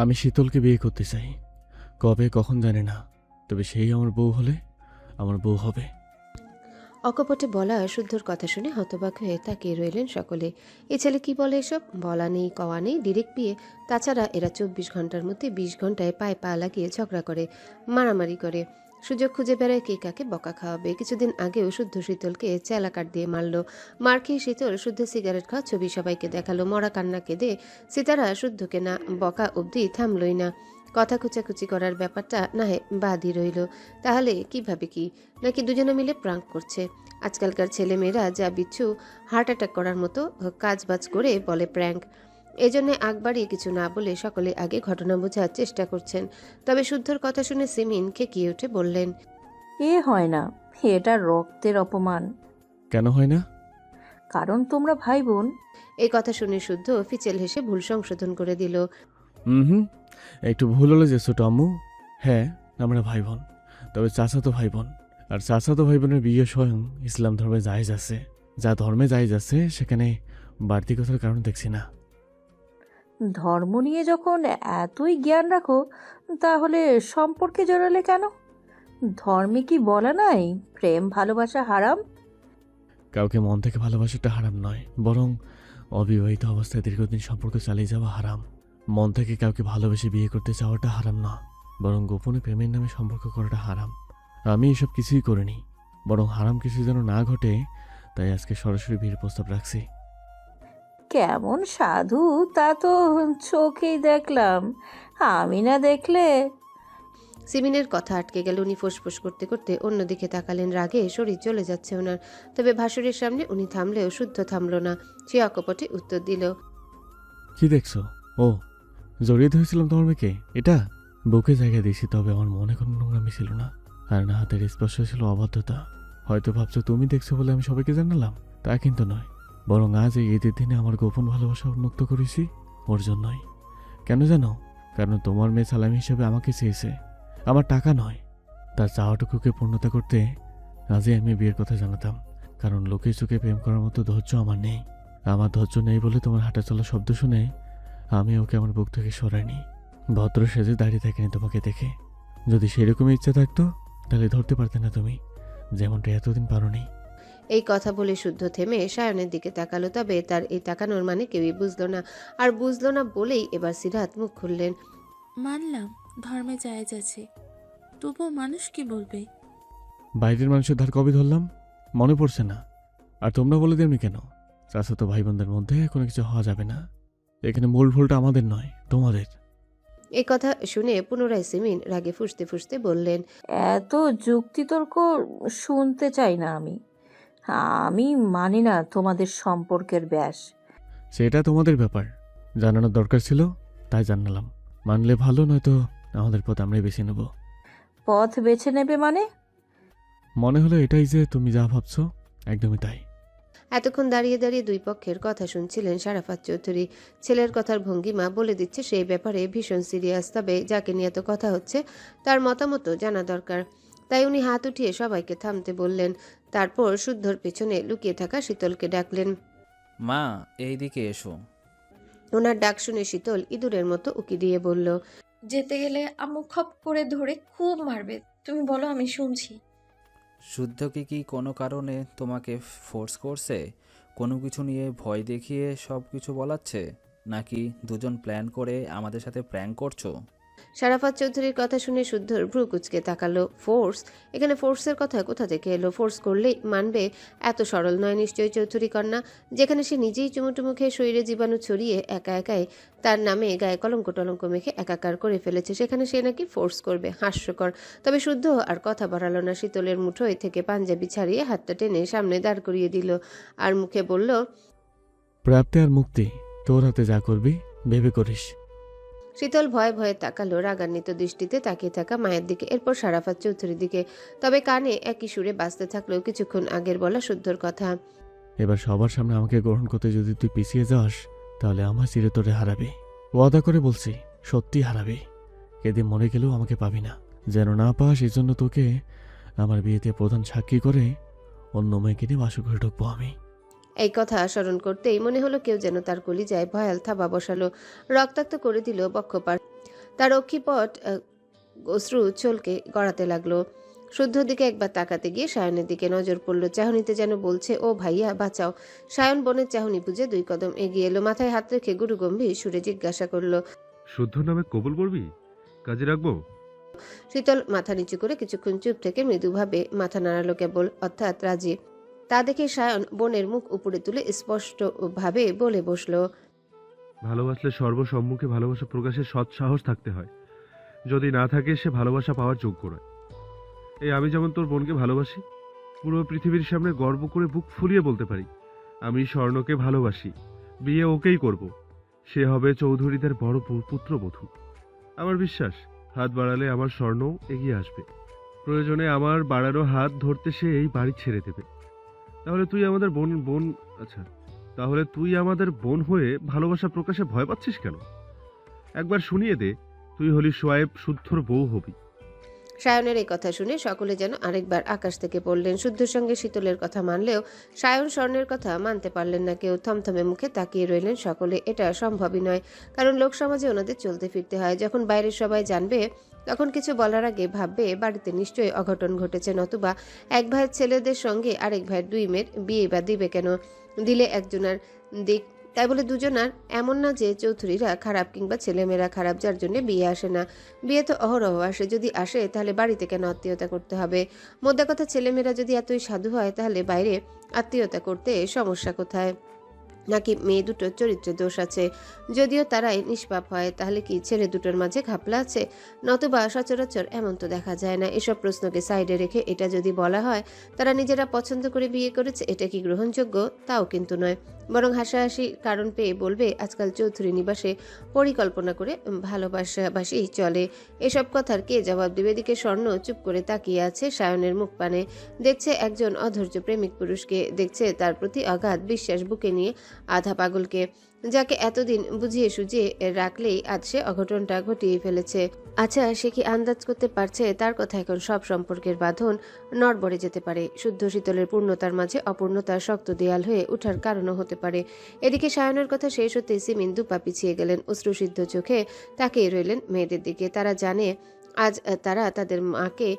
আমি শীতলকে বিয়ে করতে চাই, কবে কখন জানি না, তবে সেই আমার বউ হলে আমার বউ হবে। অকপটে বলা শুদ্ধর কথা শুনে হতবাক হয়ে তাকিয়ে রইলেন সকলে। এ ছেলে কি বলে এসব? বলা নেই কওয়া নেই, ডিরেক্ট বিয়ে। তাছাড়া এরা 24 ঘন্টার মধ্যে 20 ঘন্টায় পায়ে পা লাগিয়ে ঝগড়া করে, মারামারি করে, সুযোগ খুঁজে বেড়ায় কে কাকে বকা খাওয়াবে। কিছুদিন আগেও শুদ্ধ শীতলকে চেলা কাট দিয়ে মারল। মার খেয়ে শীতল শুদ্ধ সিগারেট খাওয়া ছবি সবাইকে দেখালো, মরা কান্না কেঁদে সিতারা শুদ্ধকে না বকা অবধি থামলই না। কথা খুচাখুচি করার ব্যাপারটা না হয় বাদই রইল। তাহলে কিভাবে কি? নাকি দুজনে মিলে প্রাঙ্ক করছে? আজকালকার ছেলেমেয়েরা যা বিচ্ছু, হার্ট অ্যাটাক করার মতো কাজবাজ করে বলে প্র্যাঙ্ক। এজন্য আগ বাড়িয়ে কিছু না বলে সকলে আগে ঘটনা বোঝার চেষ্টা করছেন। তবে শুদ্ধর কথা শুনে সিমিন খেকিয়ে উঠে বললেন, এ হয় না, এটা রক্তের অপমান। কেন হয় না? কারণ তোমরা ভাই বোন। এই কথা শুনে শুদ্ধ ফিচেল হেসে ভুল সংশোধন করে দিল। হুম, একটু ভুল হলো যে ছোট আম্মু। হ্যাঁ, আমরা ভাই বোন, তবে চাচাতো ভাই বোন। আর চাচাতো ভাই বোনের বিয়ে স্বয়ং ইসলাম ধর্মে জায়েজ আছে। যা ধর্মে জায়েজ আছে সেখানে বাড়তি কথার কারণ দেখছি না। ধর্ম নিয়ে যখন এতই জ্ঞান রাখো, তাহলে সম্পর্কে জড়ালে কেন? ধর্মে কি বলা নাই প্রেম ভালোবাসা হারাম? কাউকে মন থেকে ভালোবাসাটা হারাম নয়, বরং অবিবাহিত অবস্থায় দীর্ঘদিন সম্পর্ক চালিয়ে যাওয়া হারাম। মন থেকে কাউকে ভালোবেসে বিয়ে করতে চাওয়াটা হারাম না, বরং গোপনে প্রেমের নামে সম্পর্ক করাটা হারাম। আমি এসব কিছুই করিনি, বরং হারাম কিছু যেন না ঘটে তাই আজকে সরাসরি বিয়ের প্রস্তাব রাখছি। কেমন সাধু তা তো চোখেই দেখলাম, আমি না দেখলে। সিমিনের কথা আটকে গেল। উনি ফোঁসফোঁস করতে করতে অন্যদিকে তাকালেন, রাগে শরীর চলে যাচ্ছে ওনার। তবে ভাসুরের সামনে উনি থামলেও শুদ্ধ থামল না। সে অকপটে উত্তর দিল, কি দেখছো? ও, জড়িয়ে ধরেছিলাম তোমার মেয়েকে, এটা বুকে জায়গা দিয়েছি, তবে আমার মনে কোনো নোংরামি ছিল না, আর না হাতের স্পর্শ ছিল অবাধ্যতা। হয়তো ভাবছো তুমি দেখছো বলে আমি সবাইকে জানালাম, তা কিন্তু নয়। বরং আজ এই ঈদের দিনে আমার গোপন ভালোবাসা উন্মুক্ত করেছি ওর জন্যই। কেন জানো? কারণ তোমার মেয়ে সালামি হিসেবে আমাকে চেয়েছে, আমার টাকা নয়। তার চাওয়াটুকুকে পূর্ণতা করতে আজই আমি বিয়ের কথা জানাতাম। কারণ লোকের চোখে প্রেম করার মতো ধৈর্য আমার নেই। আমার ধৈর্য নেই বলে তোমার হাঁটা চলা শব্দ শুনে আমি ওকে আমার বুক থেকে সরাইনি, ভদ্র সেজে দাঁড়িয়ে থাকিনি তোমাকে দেখে। যদি সেরকমই ইচ্ছা থাকতো তাহলে ধরতে পারতে না তুমি, যেমনটা এতদিন পারোনি। এই কথা বলে শুদ্ধ থেমে সায়নের দিকে তাকালো। তবে তার এই তাকানোর মানে কেউই বুঝলো না। আর বুঝলো না বলেই এবার সিরাত মুখ খুললেন। মানলাম ধর্মে জায়েজ আছে, তবুও মানুষ কি বলবে? বাইরের মানুষের ধার কবে ধরলাম মনে পড়ছে না? আর তোমরা বলে দেবনি কেন? চাচাতো ভাই বোনদের মধ্যে কোনো কিছু হওয়া যাবে না। এখানে মূল ভুলটা আমাদের নয়, তোমাদের। এই কথা শুনে পুনরায় সিমিন রাগে ফুঁসতে ফুঁসতে বললেন, এত যুক্তিতর্ক শুনতে চাই না আমি। আমি মানি না তোমাদের সম্পর্কের ব্যাস। সেটা তোমাদের ব্যাপার, জানানোর দরকার ছিল তাই জানালাম। মানলে ভালো, নয়তো আমাদের পথ আমরাই বেছে নেব। পথ বেছে নেবে মানে? মনে হলো এটাই যে তুমি যা ভাবছো, একদমই তাই। এতক্ষণ দাঁড়িয়ে দাঁড়িয়ে দুই পক্ষের কথা শুনছিলেন শারাফাত চৌধুরী। ছেলের কথার ভঙ্গিমা বলে দিচ্ছে সেই ব্যাপারে ভীষণ সিরিয়াস। তবে যাকে নিয়ে এত কথা হচ্ছে তার মতামত জানা দরকার। তাই উনি হাত উঠিয়ে সবাইকে থামতে বললেন। তারপর শুদ্ধর পেছনে লুকিয়ে থাকা শীতলকে ডাকলেন। মা, এইদিকে এসো। ওনার ডাক শুনে শীতল ইঁদুরের মতো উকি দিয়ে বলল, যেতে গেলে আম্মু খপ করে ধরে খুব মারবে। তুমি বলো, আমি শুনছি। শুদ্ধকে কি কোনো কারণে তোমাকে ফোর্স করছে? কোনো কিছু নিয়ে ভয় দেখিয়ে সব কিছু বলাচ্ছে? নাকি দুজন প্ল্যান করে আমাদের সাথে প্র্যাঙ্ক করছো? শারাফাত চৌধুরীর কথা শুনে শুদ্ধর ভ্রু কুচকে তাকালো। ফোর্স? এখানে ফোর্সের কথা কোথা থেকে এলো? ফোর্স করলেই মানবে এত সরল নয় নিশ্চয়ই চৌধুরী কন্যা। যেখানে সে নিজেই চুমুটুমু খেয়ে শরীরে জীবাণু ছড়িয়ে একা একাই তার নামে গায়ে কলঙ্ক টলঙ্ক মেখে একাকার করে ফেলেছে, সেখানে সে নাকি ফোর্স করবে? হাস্যকর। তবে শুদ্ধ আর কথা বাড়ালো না। শীতলের মুঠোয় থেকে পাঞ্জাবি ছাড়িয়ে হাতটা টেনে সামনে দাঁড় করিয়ে দিল আর মুখে বলল, প্রাপ্তি আর মুক্তি তোর হাতে, যা করবি ভেবে করিস। শীতল ভয়ে ভয়ে তাকালো রাগান্বিত দৃষ্টিতে তাকিয়ে থাকা মায়ের দিকে, এরপর শারাফাত চৌধুরীর দিকে। তবে কানে একই সুরে বাজতে থাকলো কিছুক্ষণ আগের বলা শুদ্ধর কথা। এবার সবার সামনে আমাকে গ্রহণ করতে যদি তুই পিছিয়ে যাস তাহলে আমার চিরতরে হারাবি। ওয়াদা করে বলছি, সত্যি হারাবি। এদিন মরে গেলেও আমাকে পাবি না। যেন না পাস এই জন্য তোকে আমার বিয়েতে প্রধান সাক্ষী করে অন্য মেয়েকে নিয়ে বাসঘরে ঢুকবো আমি। এই কথা স্মরণ করতেই মনে হলো কেউ যেন তার কলিজায় ভয়াল থাবা বসালো, রক্তাক্ত করে দিল বক্ষপাত। তার অক্ষিপট অশ্রু চলকে গড়াতে লাগলো। শুদ্ধর দিকে একবার তাকাতে গিয়ে সায়নের দিকে নজর পড়ল। চাহনিতে যেন বলছে, ও ভাইয়া বাঁচাও। সায়ন বোনের চাহনি বুঝে 2 কদম এগিয়ে এলো। মাথায় হাত রেখে গুরুগম্ভীর সুরে জিজ্ঞাসা করলো, শুদ্ধ নামে কবুল করবি? কাজে রাখবো? শীতল মাথা নিচু করে কিছুক্ষণ চুপ থেকে মৃদুভাবে মাথা নাড়ালো কেবল, অর্থাৎ রাজি। তা দেখে সায়ন বোনের মুখ উপরে তুলে স্পষ্ট ভাবে বলে বসলো, ভালোবাসলে সর্বসম্মুখে ভালোবাসা প্রকাশের সৎ সাহস থাকতে হয়। যদি না থাকে সে ভালোবাসা পাওয়ার যোগ্য নয়। এই আমি যেমন তোর বোনকে ভালোবাসি, পুরো পৃথিবীর সামনে গর্ব করে বুক ফুলিয়ে বলতে পারি, আমি স্বর্ণকে ভালোবাসি, বিয়ে ওকেই করব। সে হবে চৌধুরীদের বড় পুত্রবধূ। আমার বিশ্বাস, হাত বাড়ালে আমার স্বর্ণ এগিয়ে আসবে। প্রয়োজনে আমার বাড়ানো হাত ধরতে সে এই বাড়ি ছেড়ে দেবে। তাহলে তুই আমাদের তাহলে তুই আমাদের বোন হয়ে ভালোবাসা প্রকাশে ভয় পাচ্ছিস কেন? একবার শুনিয়ে দে, তুই হলি সোয়েব, শুদ্ধর বউ হবি। সায়নের এই কথা শুনে সকলে যেন আরেকবার আকাশ থেকে পড়লেন। শুদ্ধর সঙ্গে শীতলের কথা মানলেও সায়ন স্বর্ণের কথা মানতে পারলেন না কেউ। থমথমে মুখে তাকিয়ে রইলেন সকলে। এটা সম্ভবই নয়, কারণ লোকসমাজে ওনাদের চলতে ফিরতে হয়। যখন বাইরের সবাই জানবে তখন কিছু বলার আগে ভাববে বাড়িতে নিশ্চয়ই অঘটন ঘটেছে, নতুবা এক ভাইয়ের ছেলেদের সঙ্গে আরেক ভাইয়ের 2 মেয়ের বিয়ে বা দিবে কেন? দিলে একজনের দিক, তাই বলে দুজনার এমন না যে চৌধুরীরা খারাপ কিংবা ছেলেমেয়েরা খারাপ যার জন্য বিয়ে আসে না। বিয়ে তো অহরহ আসে, যদি আসে তাহলে বাড়িতে কেন আত্মীয়তা করতে হবে? মোদ্দা কথা, ছেলেমেয়েরা যদি এতই সাধু হয় তাহলে বাইরে আত্মীয়তা করতে সমস্যা কোথায়? নাকি মেয়ে দুটোর চরিত্রে দোষ আছে? যদিও তারাই নিষ্পাপ হয়, তাহলে কি ছেলে দুটোর মাঝে ঘাপলা আছে? নতুবা সচরাচর এমন তো দেখা যায় না। এসব প্রশ্নকে সাইডে রেখে এটা যদি বলা হয় তারা নিজেরা পছন্দ করে বিয়ে করেছে, এটা কি গ্রহণযোগ্য? তাও কিন্তু নয়। বরং হাসাহাসি কারণ পেয়ে বলবে, আজকাল চৌধুরী নিবাসে পরিকল্পনা করে ভালোবাসাবাসি চলে। এসব কথার কে জবাব দেবে? এদিকে স্বর্ণ চুপ করে তাকিয়ে আছে সায়নের মুখ পানে। দেখছে একজন অধৈর্য প্রেমিক পুরুষকে, দেখছে তার প্রতি অগাধ বিশ্বাস বুকে নিয়ে আধা পাগলকে, যাকে এতদিন বুঝিয়ে সুঝিয়ে রাখলেই আজ সে অঘটনটা ঘটিয়ে ফেলেছে। আচ্ছা, সে কি আন্দাজ করতে পারছে তার কথা এখন সব সম্পর্কের বাঁধন নড়বড়ে যেতে পারে? শুদ্ধ শীতলের পূর্ণতার মাঝে অপূর্ণতার শক্ত দেয়াল হয়ে ওঠার কারণও হতে পারে। এদিকে সায়নের কথা শেষ হতেই সিমিন দুপা পিছিয়ে গেলেন। অশ্রুসিদ্ধ চোখে তাকিয়ে রইলেন মেয়েদের দিকে। তারা জানে আজ তারা তাদের মাকে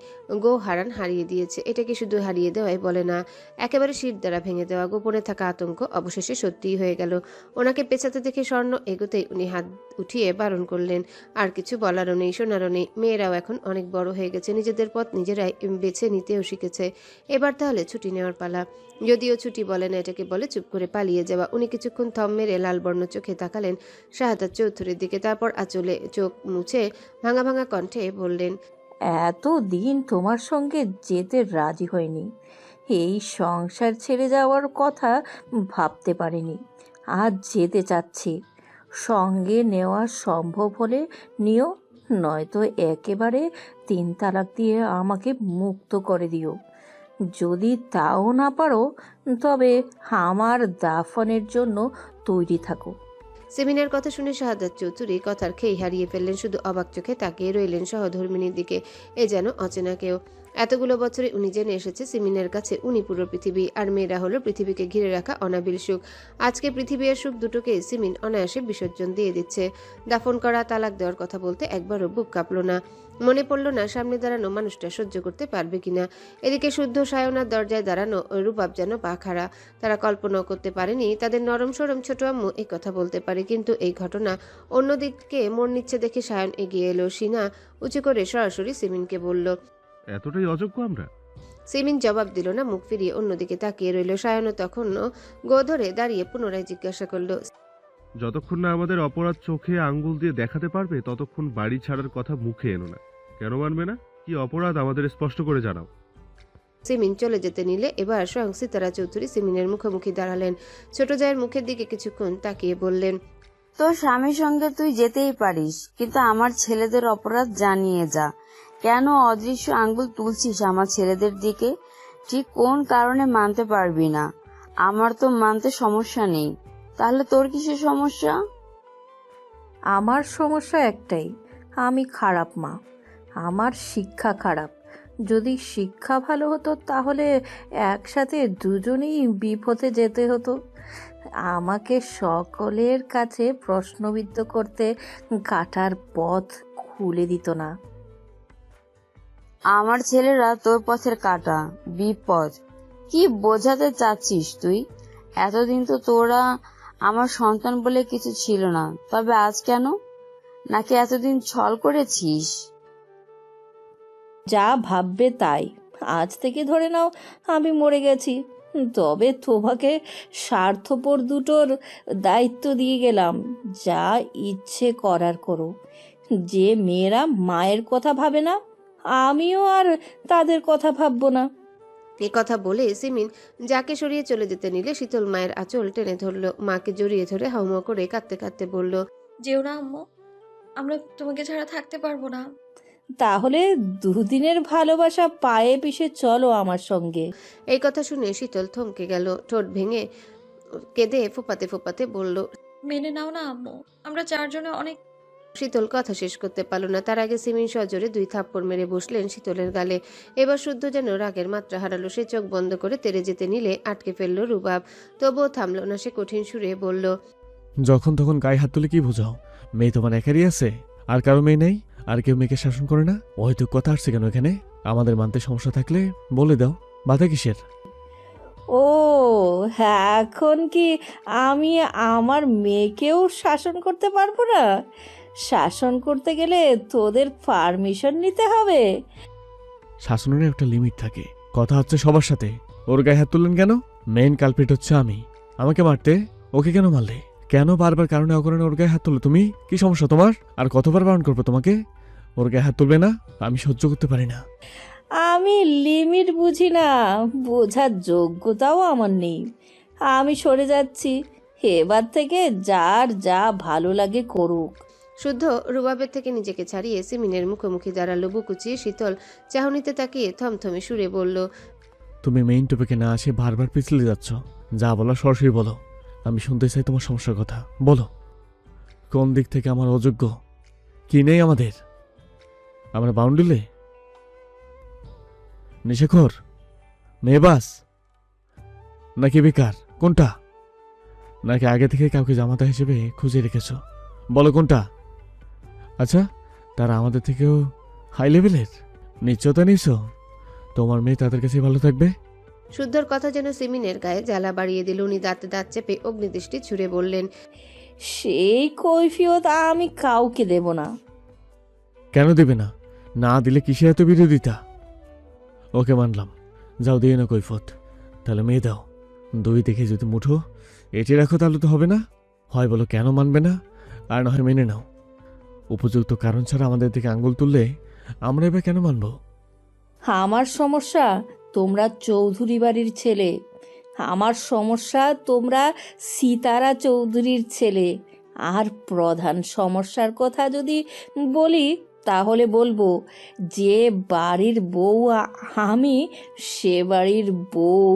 হারান হারিয়ে দিয়েছে। এটাকে শুধু হারিয়ে দেওয়াই বলে না, একেবারে শির দ্বারা ভেঙে দেওয়া। গোপনে থাকা আতঙ্ক অবশেষে সত্যিই হয়ে গেল। ওনাকে পেছাতে দেখে স্বর্ণ এগোতেই উনি হাত উঠিয়ে বারণ করলেন। আর কিছু বলারও নেই, শোনারও নেই। মেয়েরাও এখন অনেক বড় হয়ে গেছে, নিজেদের পথ নিজেরাই বেছে নিতেও শিখেছে। এবার তাহলে ছুটি নেওয়ার পালা। যদিও ছুটি বলে না, এটাকে বলে চুপ করে পালিয়ে যাওয়া। উনি কিছুক্ষণ থম মেরে লালবর্ণ চোখে তাকালেন শাহাদাত চৌধুরীর দিকে, তারপর আঁচলে চোখ মুছে ভাঙা ভাঙা কণ্ঠে বললেন, এতদিন তোমার সঙ্গে যেতে রাজি হয়নি, এই সংসার ছেড়ে যাওয়ার কথা ভাবতে পারিনি। আজ যেতে চাচ্ছি। সঙ্গে নেওয়া সম্ভব হলে নিও, নয়তো একেবারে 3 তালাক দিয়ে আমাকে মুক্ত করে দিও। যদি তাও না পারো তবে আমার দাফনের জন্য তৈরি থাকো। সিমিনের কথা শুনে শাহাদাত চৌধুরী কথার খেই হারিয়ে ফেললেন। শুধু অবাক চোখে তাকিয়ে রইলেন সহধর্মিনীর দিকে। এ যেন অচেনা কেউ। এতগুলো বছরে উনি জেনে এসেছে সিমিনের কাছে উনি পুরো পৃথিবী, আর মেয়েরা হলো পৃথিবীকে ঘিরে রাখা অনাবিল সুখ। আজকে পৃথিবী আর সুখ দুটোকে সিমিন অনায়াসে বিসর্জন দিয়ে দিচ্ছে। দাফন করা, তালাক দেওয়ার কথা বলতে একবারও বুক কাঁপল না। মনে পড়ল না সামনে দাঁড়ানো মানুষটা সহ্য করতে পারবে কিনা। এদিকে শুদ্ধ সায়নার দরজায় দাঁড়ানো রূপাব যেন পাখারা। তারা কল্পনাও করতে পারেনি তাদের নরম সরম ছোট আম্মু এই কথা বলতে পারে। কিন্তু এই ঘটনা অন্যদিকে মোড় নিচ্ছে দেখে সায়ন এগিয়ে এলো। সিনা উঁচু করে সরাসরি সিমিনকে বলল, এতটাই অযোগ্য আমরা? সিমিন জবাব দিল না, মুখ ফিরিয়ে অন্যদিকে তাকিয়ে রইল। সায়নও তখনও গো ধরে দাঁড়িয়ে পুনরায় জিজ্ঞাসা করল, যতক্ষণ না আমাদের অপরাধ চোখে আঙ্গুল দিয়ে দেখাতে পারবে ততক্ষণ বাড়ি ছাড়ার কথা মুখে এনো না। কেন মানবে না? কি অপরাধ আমাদের স্পষ্ট করে জানাও। সিমিন চলে যেতে নিলে এবার স্বয়ং সিতারা চৌধুরী সিমিনের মুখোমুখি দাঁড়ালেন। ছোট জায়ের মুখের দিকে কিছুক্ষণ তাকিয়ে বললেন, তোর স্বামীর সঙ্গে তুই যেতেই পারিস, কিন্তু আমার ছেলেদের অপরাধ জানিয়ে যা। কেন অদৃশ্য আঙ্গুল তুলছিস আমার ছেলেদের দিকে? ঠিক কোন কারণে মানতে পারবি না? আমার তো মানতে সমস্যা নেই, তাহলে তোর কিসের সমস্যা? আমার সমস্যা একটাই, আমি খারাপ মা, আমার শিক্ষা খারাপ। যদি শিক্ষা ভালো হতো তাহলে একসাথে দুজনেই বিপথে যেতে হতো। আমাকে সকলের কাছে প্রশ্নবিদ্ধ করতে কাটার পথ খুলে দিত না। আমার ছেলেরা তোর পথের কাঁটা, বিপদ। কি বোঝাতে চাচ্ছিস তুই? এতদিন তো তোরা আমার সন্তান বলে কিছু ছিল না, তবে আজ কেন? নাকি এতদিন ছল করেছিস? যা ভাববে তাই। আজ থেকে ধরে নাও আমি মরে গেছি, তবে তোমাকে স্বার্থপর দুটোর দায়িত্ব দিয়ে গেলাম। যা ইচ্ছে করার করো। যে মেয়েরা মায়ের কথা ভাবে না, আমিও আর তাদের কথা ভাববো না। এ কথা বলে সিমিন যাকে সরিয়ে চলে যেতে নিলে শীতল মায়ের আঁচল টেনে ধরল। মাকে জড়িয়ে ধরে হাউমাউ করে কাঁদতে কাঁদতে বলল, যেও না আম্মু, আমরা তোমাকে ছাড়া থাকতে পারবো না। তাহলে দুদিনের ভালোবাসা পায়ে পিষে চলো আমার সঙ্গে। এই কথা শুনে শীতল থমকে গেল। ঠোঁট ভেঙে কেঁদে ফোপাতে ফোপাতে বলল, মেনে নাও না আম্মু, আমরা চারজনে অনেক। শীতল কথা শেষ করতে পারল না। তার আগে সিমিন সজোরে 2 থাপ্পড় মেরে বসলেন শীতলের গালে। এবার শুদ্ধ যেন রাগের মাত্রা হারালো। সে চোখ বন্ধ করে তেড়ে যেতে নিলে আটকে ফেলল রুবাব। তবুও থামল না। সে কঠিন সুরে বলল, যখন তখন গায়ে হাত তুলে কি বোঝাও? মেয়ে তোমার একারই আছে? আর কারো মেয়ে নেই? আর কেউ মেয়েকে শাসন করে না? হয়তো কথা আসছে কেন এখানে? আমাদের মানতে সমস্যা থাকলে বলে দাও, বাধা কিসের? ও, এখন কি আমি আমার মেয়েকেও শাসন করতে পারবো না? শাসন করতে গেলে তোদের পারমিশন নিতে হবে। শাসনের একটা লিমিট থাকে। কথা হচ্ছে সবার সাথে। ওর গায়ে হাত তুললেন কেন? মেইন কালপিট হচ্ছে আমি। আমাকে মারতে ওকে কেন মারলে? কেন বারবার কারণে অকারণে ওর গায়ে হাত তুলো তুমি? কি সমস্যা তোমার? আর কতবার বারণ করবো তোমাকে? ওর গায়ে হাত তুলবে না? আমি সহ্য করতে পারি না। আমি লিমিট বুঝি না, বোঝার যোগ্যতাও আমার নেই। আমি সরে যাচ্ছি। এবার থেকে যার যা ভালো লাগে করুক। শুদ্ধ রুবাবের থেকে নিজেকে ছাড়িয়ে সিমিনের মুখোমুখি দাঁড়ালো। বুকুচিয়ে শীতল চাহনিতে তাকিয়ে থমথমে সুরে বলল, তুমি মেইন টপিকে না আসে বারবার পিছলে যাচ্ছ। যা বলো সরাসরি বলো। আমি শুনতে চাই তোমার সমস্যার কথা। বলো, কোন দিক থেকে আমার অযোগ্য? কি নেই আমাদের? আমরা বাউন্ডুলে নিশেখর, মেয়েবাস, নাকি বেকার? কোনটা? নাকি আগে থেকে কাউকে জামাতা হিসেবে খুঁজে রেখেছ? বলো কোনটা? আচ্ছা, তারা আমাদের থেকেও হাই লেভেলের? নিশ্চয়তা নিছ তোমার মেয়ে তাদের কাছে ভালো থাকবে? শুদ্ধর কথা যেন সিমিনের গায়ে জ্বালা বাড়িয়ে দিল। উনি দাঁতে দাঁত চেপে অগ্নিদৃষ্টি ছুড়ে বললেন, সেই কৈফিয়ত আমি কাউকে দেব না। কেন দেবে না? না দিলে কিসে এত বিরোধিতা? ওকে মানলাম, যাও দিয়ে না কৈফত। তাহলে মেয়ে দাও। 2 দেখে যদি মুঠো এটি রাখো তাহলে তো হবে না। হয় বলো কেন মানবে না, আর না হয় মেনে নাও। উপযুক্ত কারণ ছাড়া আমাদের দিকে আঙ্গুল তুললে আমরা এবার কেন মানব? আমার সমস্যা তোমরা চৌধুরী বাড়ির ছেলে। আমার সমস্যা তোমরা সিতারা চৌধুরীর ছেলে। আর প্রধান সমস্যার কথা যদি বলি তাহলে বলবো, যে বাড়ির বউ আমি, সে বাড়ির বউ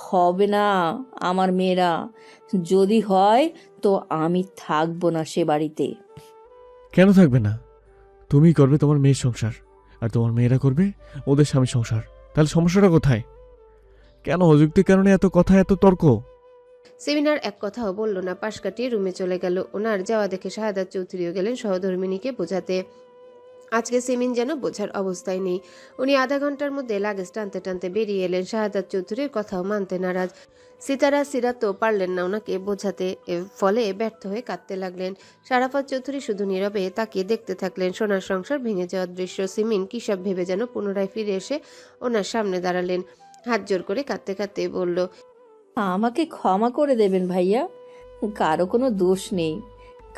হবে না আমার মেয়েরা। যদি হয় তো আমি থাকবো না সে বাড়িতে। কেন থাকবে না? তুমি করবে তোমার মেয়ের সংসার, আর তোমার মেয়েরা করবে ওদের স্বামীর সংসার। তাহলে সমস্যাটা কোথায়? কেন অযুক্তির কারণে এত কথা, এত তর্ক? সেমিনার এক কথাও বলল না। পাশ কাটিয়ে রুমে চলে গেল। ওনার যাওয়া দেখে শাহাদাত চৌধুরীও গেলেন সহধর্মিনীকে বোঝাতে। আজকে সিমিন যেন বোঝার অবস্থায় নেই। উনি আধা ঘন্টার মধ্যে লাগেজ টানতে টানতে বেরিয়ে এলেন। শাহাদাত চৌধুরীর কথাও মানতে নারাজ। সিতারা সিরাত তো পারলেন না ওনাকে বোঝাতে, ফলে ব্যর্থ হয়ে কাঁদতে লাগলেন। শারাফত চৌধুরী শুধু নীরবে তাকিয়ে দেখতে থাকলেন সোনার সংসার ভেঙে যাওয়ার দৃশ্য। সিমিন কী সব ভেবে যেন পুনরায় ফিরে এসে ওনার সামনে দাঁড়ালেন। হাত জোর করে কাঁদতে কাঁদতে বলল, আমাকে ক্ষমা করে দেবেন ভাইয়া। কারো কোনো দোষ নেই,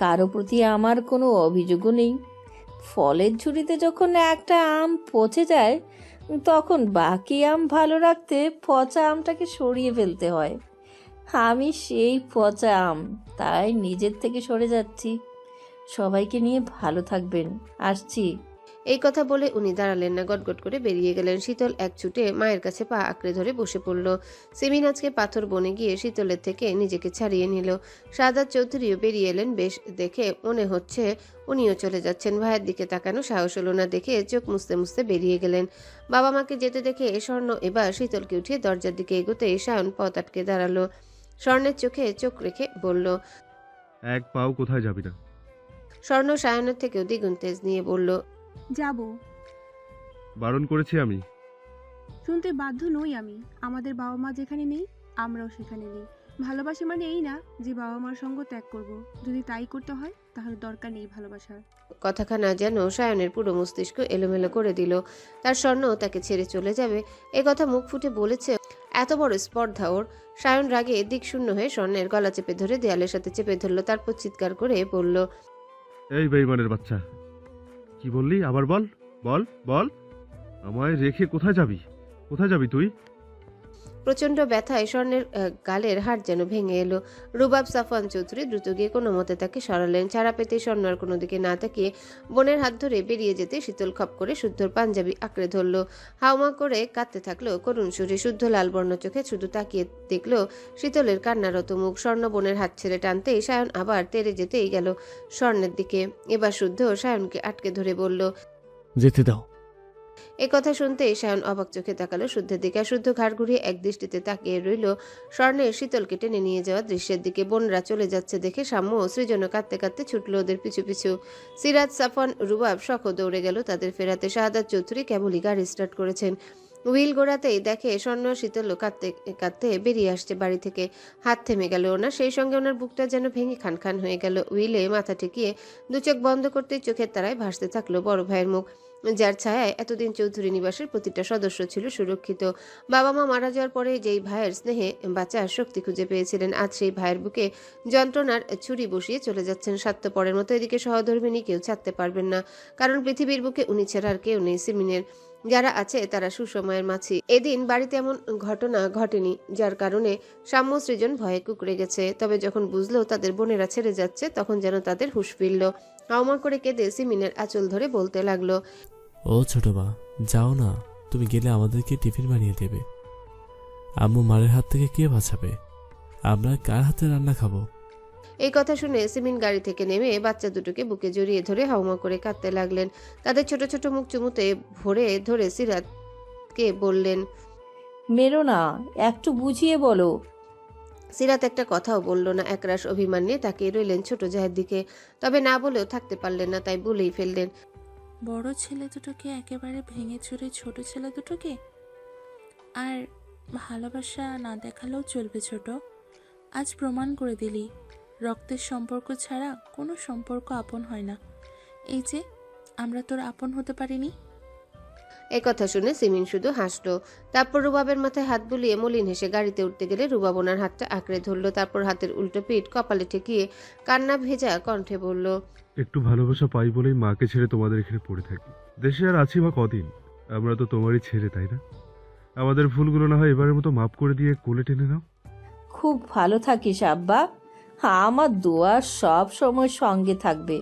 কারো প্রতি আমার কোনো অভিযোগও নেই। ফলের ঝুড়িতে যখন একটা আম পচে যায়, তখন বাকি আম ভালো রাখতে পচা আমটাকে সরিয়ে ফেলতে হয়। আমি সেই পচা আম, তাই নিজের থেকে সরে যাচ্ছি। সবাইকে নিয়ে ভালো থাকবেন, আসছি। এই কথা বলে উনি দাঁড়ালেন না, গটগট করে বেরিয়ে গেলেন। শীতল এক ছুটে মায়ের কাছে পা আঁকড়ে ধরে বসে পড়ল। সিমিন আজকে পাথর বনে গিয়ে শীতলের থেকে নিজেকে ছাড়িয়ে নিল। শাহাদাত চৌধুরীও বেরিয়ে এলেন। বেশ দেখে মনে হচ্ছে উনিও চলে যাচ্ছেন। ভাইয়ের দিকে তাকানো সাহস হলো না দেখে চোখ মুছতে মুছতে বেরিয়ে গেলেন। বাবা মাকে যেতে দেখে স্বর্ণ এবার শীতলকে উঠিয়ে দরজার দিকে এগোতে সায়ন পথ আটকে দাঁড়ালো। স্বর্ণের চোখে চোখ রেখে বলল, এক পাও কোথায় যাবি না। স্বর্ণ সায়নের থেকেও দ্বিগুণ তেজ নিয়ে বলল, যাব। বারণ করেছি আমি। শুনতে বাধ্য নই আমি। আমাদের বাবা মা যেখানে নেই আমরাও সেখানে নেই। ভালোবাসা মানে এই না যে বাবা মার সঙ্গ ত্যাগ করব। যদি তাই করতে হয় তাহলে দরকার নেই ভালোবাসার। কথাখানা যেন সায়নের পুরো মস্তিষ্ক এলোমেলো করে দিল। তার স্বর্ণ তাকে ছেড়ে চলে যাবে এ কথা মুখ ফুটে বলেছে, এত বড় স্পর্ধা ওর। সায়ন রাগে দিক শূন্য হয়ে স্বর্ণের গলা চেপে ধরে দেয়ালের সাথে চেপে ধরলো, তারপর চিৎকার করে বলল, এই বেঈমানের বাচ্চা, কি বললি? আবার বল বল বল। আমায় রেখে কোথায় যাবি? কোথায় যাবি তুই? প্রচন্ড ব্যথায় স্বর্ণের গালের হাড় যেন ভেঙে এলো। রুবাব সাফওয়ান চৌধুরী দ্রুত গিয়ে কোনো মতে তাকে সরালেন। ছাড়া পেতে স্বর্ণ আর কোনো দিকে না তাকিয়ে বোনের হাত ধরে বেরিয়ে যেতে শীতল খপ করে শুদ্ধর পাঞ্জাবি আঁকড়ে ধরল। হাউমা করে কাঁদতে থাকলো করুণ সুরে। শুদ্ধ লাল বর্ণ চোখে শুধু তাকিয়ে দেখলো শীতলের কান্নারত মুখ। স্বর্ণ বোনের হাত ছেড়ে টানতেই সায়ন আবার তেড়ে যেতেই গেল স্বর্ণের দিকে। এবার শুদ্ধ সায়নকে আটকে ধরে বলল, যেতে দাও। এ কথা শুনতেই সায়ন অবাক চোখে তাকালো শুদ্ধের দিকে। শুদ্ধ ঘাড় ঘুরিয়ে এক দৃষ্টিতে তাকিয়ে রইল স্বর্ণের শীতলকে টেনে নিয়ে যাওয়া দৃশ্যের দিকে। বোনরা চলে যাচ্ছে দেখে সাম্য ও সৃজন কাঁদতে কাঁদতে ছুটল ওদের পিছু পিছু। সিরাজ, সাফওয়ান, রুবাব শখ দৌড়ে গেল তাদের ফেরাতে। শাহাদাত চৌধুরী কেবলই গাড়ি স্টার্ট করেছেন। হুইল ঘোরাতেই দেখে স্বর্ণ শীতল কাঁদতে কাঁদতে বেরিয়ে আসছে বাড়ি থেকে। হাত থেমে গেল ওনার, সেই সঙ্গে ওনার বুকটা যেন ভেঙে খান খান হয়ে গেল। হুইলে মাথা ঠেকিয়ে দু চোখ বন্ধ করতেই চোখের তারায় ভাসতে থাকলো বড় ভাইয়ের মুখ, যার ছায়ায় এতদিন চৌধুরী নিবাসের প্রতিটা সদস্য ছিল সুরক্ষিত। বাবা মা মারা যাওয়ার পরে যেই ভাইয়ের স্নেহে বাঁচার শক্তি খুঁজে পেয়েছিলেন, আজ সেই ভাইয়ের বুকে যন্ত্রণার ছুরি বসিয়ে চলে যাচ্ছেন স্বার্থপরের মতো। এদিকে সহধর্মিনী কেউ ছাড়তে পারবেন না, কারণ পৃথিবীর বুকে উনি ছাড়া আর কেউ নেই। সিমিনের যারা আছে তারা সুসময়ের মাছি। এদিন বাড়িতে এমন ঘটনা ঘটেনি, যার কারণে সাম্য সৃজন ভয়ে কুঁকড়ে গেছে। তবে যখন বুঝলো তাদের বোনেরা ছেড়ে যাচ্ছে, তখন যেন তাদের হুঁশ ফিরল। হাউমা করে কেঁদে সিমিনের আঁচল ধরে বলতে লাগলো, ও ছোট মা, যাও না, তুমি গেলে আমাদেরকে টিফিন বানিয়ে দেবে। আম্মু মারের হাত থেকে কে বাঁচাবে? আমরা কার হাতে রান্না খাবো? এই কথা শুনে সিমিন গাড়ি থেকে নেমে বাচ্চা দুটোকে বুকে জড়িয়ে ধরে হাউমা করে কাঁদতে লাগলেন। তাদের ছোট ছোট মুখ চুমুতে ভরে ধরে সিরাতকে বললেন, মেরো না, একটু বুঝিয়ে বলো। সিরাত একটা কথাও বলল না। একরাশ অভিমান নিয়ে তাকিয়ে রইলেন ছোট জাহের দিকে। তবে না বলেও থাকতে পারলেন না, তাই বলেই ফেললেন, বড় ছেলে দুটোকে একেবারে ভেঙে চুরে ছোট ছেলে দুটোকে আর ভালোবাসা না দেখালেও চলবে ছোট। আজ প্রমাণ করে দিলি রক্তের সম্পর্ক ছাড়া কোনো সম্পর্ক আপন হয় না। এই যে আমরা তোর আপন হতে পারিনি। এই কথা শুনে সিমিন শুধু হাসলো। তারপর রুবাবের মাথায় হাত বুলিয়ে মলিন হেসে গাড়িতে উঠতে গেলে রুবাব ওনার হাতটা আঁকড়ে ধরলো। তারপর হাতের উল্টো পিঠ কপালে ঠেকিয়ে কান্না ভেজা কণ্ঠে বলল, একটু ভালোবাসা পাই বলেই মাকে ছেড়ে তোমাদের এখানে পড়ে থাকি। দেশে আর আছি বা কদিন, আমরা তো তোমারই ছেড়ে, তাই না? আমাদের ভুলগুলো না হয় এবারের মতো মাফ করে দিয়ে কোলে টেনে নাও। খুব ভালো থাকিস আব্বা, আমার দোয়া সব সময় সঙ্গে থাকবে।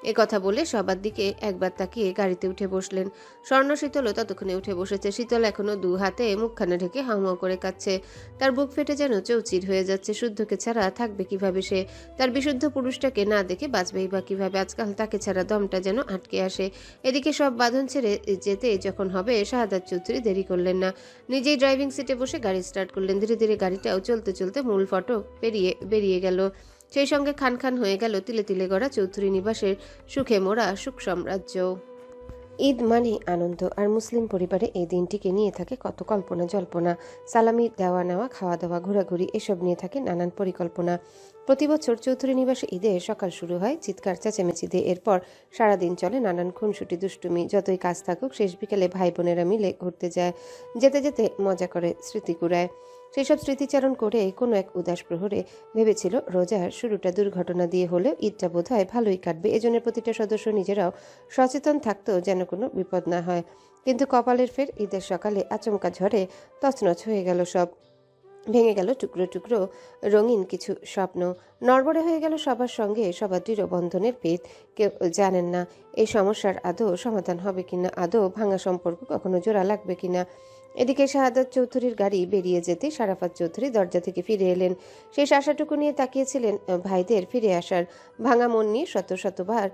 এ কথা বলে সবার দিকে একবার তাকিয়ে গাড়িতে উঠে বসলেন। স্বর্ণ শীতলও ততক্ষণে উঠে বসেছে। শীতল এখনো দু হাতে মুখখানা ঢেকে হাউমাউ করে কাচ্ছে। তার বুক ফেটে যেন চৌচির হয়ে যাচ্ছে। শুদ্ধকে ছাড়া থাকবে কিভাবে সে? তার বিশুদ্ধ পুরুষটাকে না দেখে বাঁচবেই বা কিভাবে? আজকাল তাকে ছাড়া দমটা যেন আটকে আসে। এদিকে সব বাঁধন ছেড়ে যেতে যখন হবে, শাহাদাত চৌধুরী দেরি করলেন না। নিজেই ড্রাইভিং সিটে বসে গাড়ি স্টার্ট করলেন। ধীরে ধীরে গাড়িটাও চলতে চলতে মূল ফটক বেরিয়ে গেল। সেই সঙ্গে খান খান হয়ে গেল তিলে তিলে গড়া চৌধুরী নিবাসের সুখে মোড়া সুখ সাম্রাজ্য। ঈদ মানে আনন্দ, আর মুসলিম পরিবারে এই দিনটিকে নিয়ে থাকে কত কল্পনা জল্পনা। সালামি দেওয়া নেওয়া, খাওয়া দাওয়া, ঘোরাঘুরি, এসব নিয়ে থাকে নানান পরিকল্পনা। প্রতি বছর চৌধুরী নিবাসে ঈদে সকাল শুরু হয় চিৎকার চেঁচামেচি দিয়ে। এরপর সারাদিন চলে নানান খুনসুটি দুষ্টুমি। যতই কাজ থাকুক, শেষ বিকেলে ভাই বোনেরা মিলে ঘুরতে যায়। যেতে যেতে মজা করে, স্মৃতি কুড়ায়। সেসব স্মৃতিচারণ করে কোনো এক উদাস প্রহরে ভেবেছিল রোজার শুরুটা দুর্ঘটনা দিয়ে হলেও ঈদটা বোধহয় ভালোই কাটবে। এজন্য প্রতিটা সদস্য নিজেরাও সচেতন থাকতো যেন কোনো বিপদ না হয়। কিন্তু কপালের ফের ঈদের সকালে আচমকা ঝড়ে তছনছ হয়ে গেল সব। ভেঙে গেল টুকরো টুকরো রঙিন কিছু স্বপ্ন। নড়বড়ে হয়ে গেল সবার সঙ্গে সবার দৃঢ় বন্ধনের পেট। কেউ জানেন না এই সমস্যার আদৌ সমাধান হবে কিনা, আদৌ ভাঙা সম্পর্ক কখনো জোড়া লাগবে কিনা। এদিকে শাহাদাত চৌধুরীর গাড়ি বেরিয়ে যেতে শারাফাত চৌধুরী দরজা থেকে ফিরে এলেন। শেষ আশাটুকু নিয়ে তাকিয়েছিলেন ভাইদের ফিরে আসার। ভাঙা মন নিয়ে শত শতবার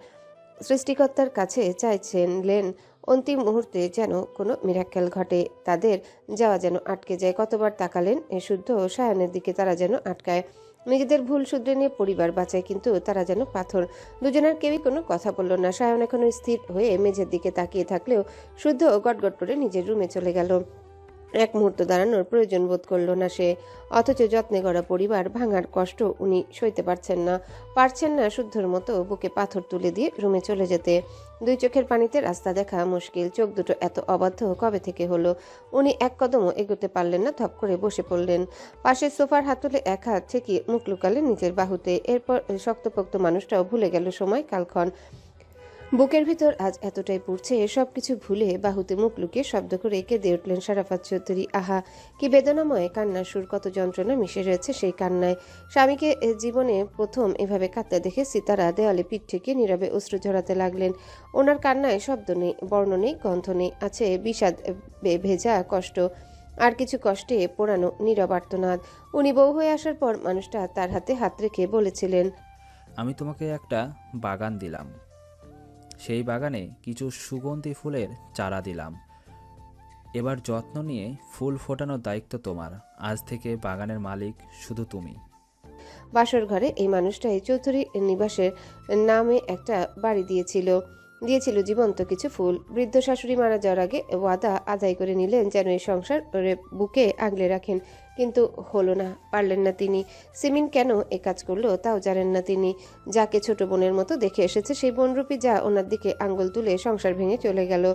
সৃষ্টিকর্তার কাছে চাইছিলেন অন্তিম মুহূর্তে যেন কোনো মিরাক্কেল ঘটে, তাদের যাওয়া যেন আটকে যায়। কতবার তাকালেন শুদ্ধ সায়নের দিকে, তারা যেন আটকায়। নিজেদের ভুল শুধরে নিয়ে পরিবার বাঁচায়, কিন্তু তারা যেন পাথর। দুজনের কেউই কোনো কথা বলল না। সায়ন এখনো স্থির হয়ে মেঝের দিকে তাকিয়ে থাকলেও শুদ্ধ গটগট করে নিজের রুমে চলে গেল। এক মুহূর্ত দাঁড়ানোর প্রয়োজন বোধ করল না সে। অথচ যত্নে গড়া পরিবার ভাঙার কষ্ট উনি সইতে পারছেন না শুদ্ধর মতো বুকে পাথর তুলে দিয়ে রুমে চলে যেতে। দুই চোখের পানিতে রাস্তা দেখা মুশকিল। চোখ দুটো এত অবাধ্য কবে থেকে হলো। উনি এক কদমও এগোতে পারলেন না। ধপ করে বসে পড়লেন। পাশের সোফার হাতলে এক হাত ঠেকিয়ে মুখ লুকালেন নিজের বাহুতে। এরপর শক্তপোক্ত মানুষটাও ভুলে গেল সময় কালক্ষণ। বুকের ভিতর আজ এতটাই পুড়ছে, সবকিছু ভুলে বাহুতে মুখ লুকিয়ে শব্দ করে কেঁদে উঠলেন শারাফাত চৌধুরী। আহা, কি বেদনাময় কান্নার সুর, কত যন্ত্রণা মিশে রয়েছে সেই কান্নায়। স্বামীকে জীবনে প্রথম এভাবে কাঁদতে দেখে সিতারা দেওয়ালে পিঠ ঠেকিয়ে নীরবে অশ্রু ঝরাতে লাগলেন। ওনার কান্নায় শব্দ নেই, বর্ণ নেই, গন্ধ নেই, আছে বিষাদ ভেজা কষ্ট, আর কিছু কষ্টে পোড়ানো নীরব আর্তনাদ। উনি বউ হয়ে আসার পর মানুষটা তার হাতে হাত রেখে বলেছিলেন, আমি তোমাকে একটা বাগান দিলাম, সেই বাগানে কিছু সুগন্ধি ফুলের চারা দিলাম। এবার যত্ন নিয়ে ফুল ফোটানোর দায়িত্ব তোমার। আজ থেকে বাগানের মালিক শুধু তুমি। বাসর ঘরে এই মানুষটাই চৌধুরী নিবাসের নামে একটা বাড়ি দিয়েছিল জীবন্ত কিছু ফুল। বৃদ্ধ শাশুড়ি মারা যাওয়ার আগে ওয়াদা আদায় করে নিলেন যেন এই সংসার বুকে আগলে রাখেন, কিন্তু হলো না, পারলেন না তিনি। সিমিন কেন এ কাজ করলো তাও জানেন না তিনি। যাকে ছোট বোনের মতো দেখে এসেছে সেই বোনরূপী যা ওনার দিকে আঙ্গুল তুলে সংসার ভেঙে চলে গেল।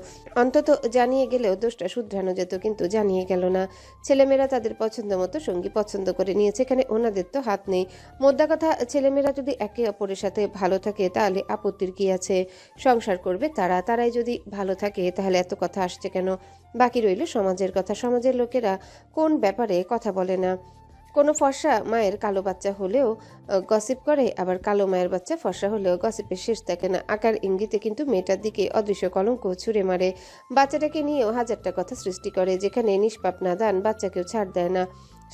অন্তত জানিয়ে গেলেও দোষটা শুধরানো যেত, কিন্তু জানিয়ে গেল না। ছেলেমেয়েরা তাদের পছন্দ মতো সঙ্গী পছন্দ করে নিয়েছে, এখানে ওনাদের তো হাত নেই। মোদ্দা কথা, ছেলেমেয়েরা যদি একে অপরের সাথে ভালো থাকে তাহলে আপত্তির কি আছে? সংসার করবে তারাই যদি ভালো থাকে তাহলে এত কথা আসছে কেন? বাকি রইল সমাজের কথা। সমাজের লোকেরা কোন ব্যাপারে কথা বলে না। কোনো ফর্সা মায়ের কালো বাচ্চা হলেও গসিপ করে, আবার কালো মায়ের বাচ্চা ফর্সা হলেও গসিপের শেষ থাকে না। আকার ইঙ্গিতে কিন্তু মেয়েটার দিকে অদৃশ্য কলঙ্ক ছুঁড়ে মারে। বাচ্চাটাকে নিয়েও হাজারটা কথা সৃষ্টি করে। যেখানে নিষ্পাপ নাদান বাচ্চাকেও ছাড় দেয় না,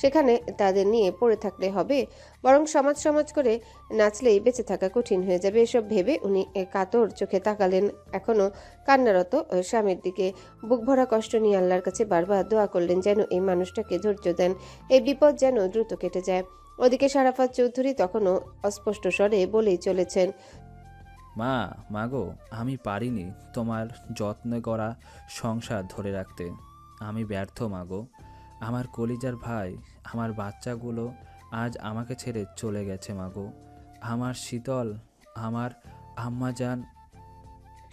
সেখানে তাদের নিয়ে পড়ে থাকলে হবে, বরং সমাজ করে নাচলেই বেঁচে থাকা কঠিন হয়ে যাবে। এসব ভেবে উনি কাতর চোখে তাকালেন এখনো কান্নারত স্বামীর দিকে। বুক ভরা কষ্ট নিয়ে আল্লাহর কাছে বারবার দোয়া করলেন যেন এই মানুষটাকে ধৈর্য দেন, এই বিপদ যেন দ্রুত কেটে যায়। ওদিকে শারাফাত চৌধুরী তখনও অস্পষ্ট স্বরে বলেই চলেছেন, মা গো, আমি পারিনি তোমার যত্ন করা সংসার ধরে রাখতে। আমি ব্যর্থ মা গো। আমার কলিজার ভাই, আমার বাচ্চাগুলো আজ আমাকে ছেড়ে চলে গেছে মা গো। আমার শীতল, আমার আম্মাজান।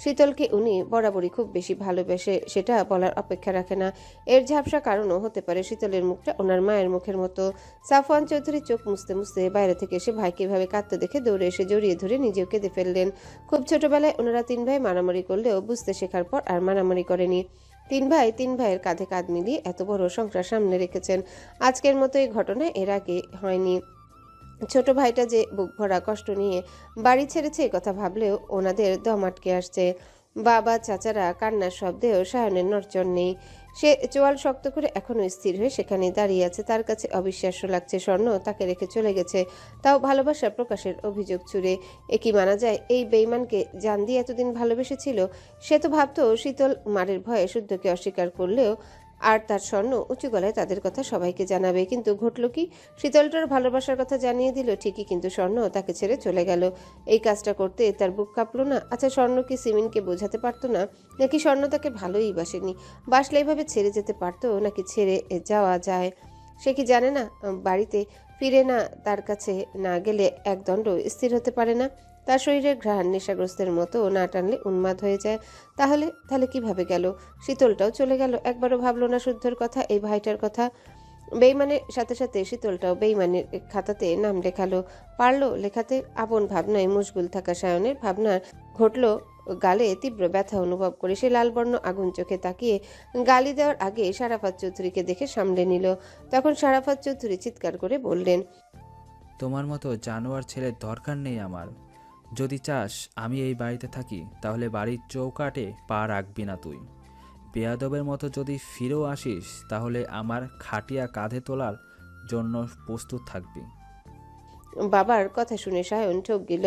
শীতলকে উনি বরাবরই খুব বেশি ভালোবেসে, সেটা বলার অপেক্ষা রাখে না। এর ঝাপসা কারণও হতে পারে শীতলের মুখটা ওনার মায়ের মুখের মতো। সাফওয়ান চৌধুরী চোখ মুছতে মুছতে বাইরে থেকে এসে ভাইকে এভাবে কাঁদতে দেখে দৌড়ে এসে জড়িয়ে ধরে নিজেও কেঁদে ফেললেন। খুব ছোটবেলায় ওনারা তিন ভাই মারামারি করলেও বুঝতে শেখার পর আর মারামারি করেনি। তিন ভাইয়ের কাঁধে কাঁধ মিলিয়ে এত বড় সংসার সামনে রেখেছেন। আজকের মতো এই ঘটনা এর আগে হয়নি। ছোট ভাইটা যে বুক ভরা কষ্ট নিয়ে বাড়ি ছেড়েছে কথা ভাবলেও ওনাদের দম আটকে আসছে। বাবা চাচারা কান্নার শব্দেও সায়নের নড়চড় নেই। সে চোয়াল শক্ত করে এখনো স্থির হয়ে সেখানে দাঁড়িয়ে আছে। তার কাছে অবিশ্বাস্য লাগছে স্বর্ণ তাকে রেখে চলে গেছে, তাও ভালোবাসা প্রকাশের অভিযোগ ছুড়ে। এ কি মানা যায়? এই বেইমানকে জান দিয়ে এতদিন ভালোবেসেছিল। সে তো ভাবতো শীতল মারের ভয়ে শুদ্ধকে অস্বীকার করলেও আর তার স্বর্ণ উঁচু গলায় তাদের কথা সবাইকে জানাবে। কিন্তু ঘটল কি? শীতলটার ভালোবাসার কথা জানিয়ে দিল ঠিকই, কিন্তু স্বর্ণ তাকে ছেড়ে চলে গেল। এই কাজটা করতে তার বুক কাঁপলো না? আচ্ছা, স্বর্ণ কি সিমিনকে বোঝাতে পারতো না? নাকি স্বর্ণ তাকে ভালোই বাসেনি? বাসলে এভাবে ছেড়ে যেতে পারতো নাকি ছেড়ে যাওয়া যায় সে কি জানে না? বাড়িতে ফিরে না তার কাছে না গেলে একদণ্ড স্থির হতে পারে না। তার শরীরের ঘ্রাণ নেশাগ্রস্তের মতো না টানলে উন্মাদ হয়ে যায়। তাহলে কিভাবে গেল? শীতলটাও চলে গেল, একবারও ভাবলো না শুদ্ধর কথা, এই ভাইটার কথা। বেইমানের সাথে সাথে শীতলটাও বেইমানের খাতাতে নাম লেখালো। পারলো লেখাতে? আপন ভাবনায় মশগুল থাকা সায়নের ভাবনার ঘটল গালে তীব্র ব্যথা অনুভব করে। সে লালবর্ণ আগুন চোখে তাকিয়ে গালি দেওয়ার আগে শারাফাত চৌধুরীকে দেখে সামলে নিল। তখন শারাফাত চৌধুরী চিৎকার করে বললেন, তোমার মতো জানোয়ার ছেলের দরকার নেই আমার। যদি চাস আমি এই বাড়িতে থাকি তাহলে বাড়ির চৌকাটে পা রাখবি না তুই। বেয়াদবের মতো যদি ফিরেও আসিস তাহলে আমার খাটিয়া কাঁধে তোলার জন্য প্রস্তুত থাকবি। বাবার কথা শুনে সায়ন ঠক গেল।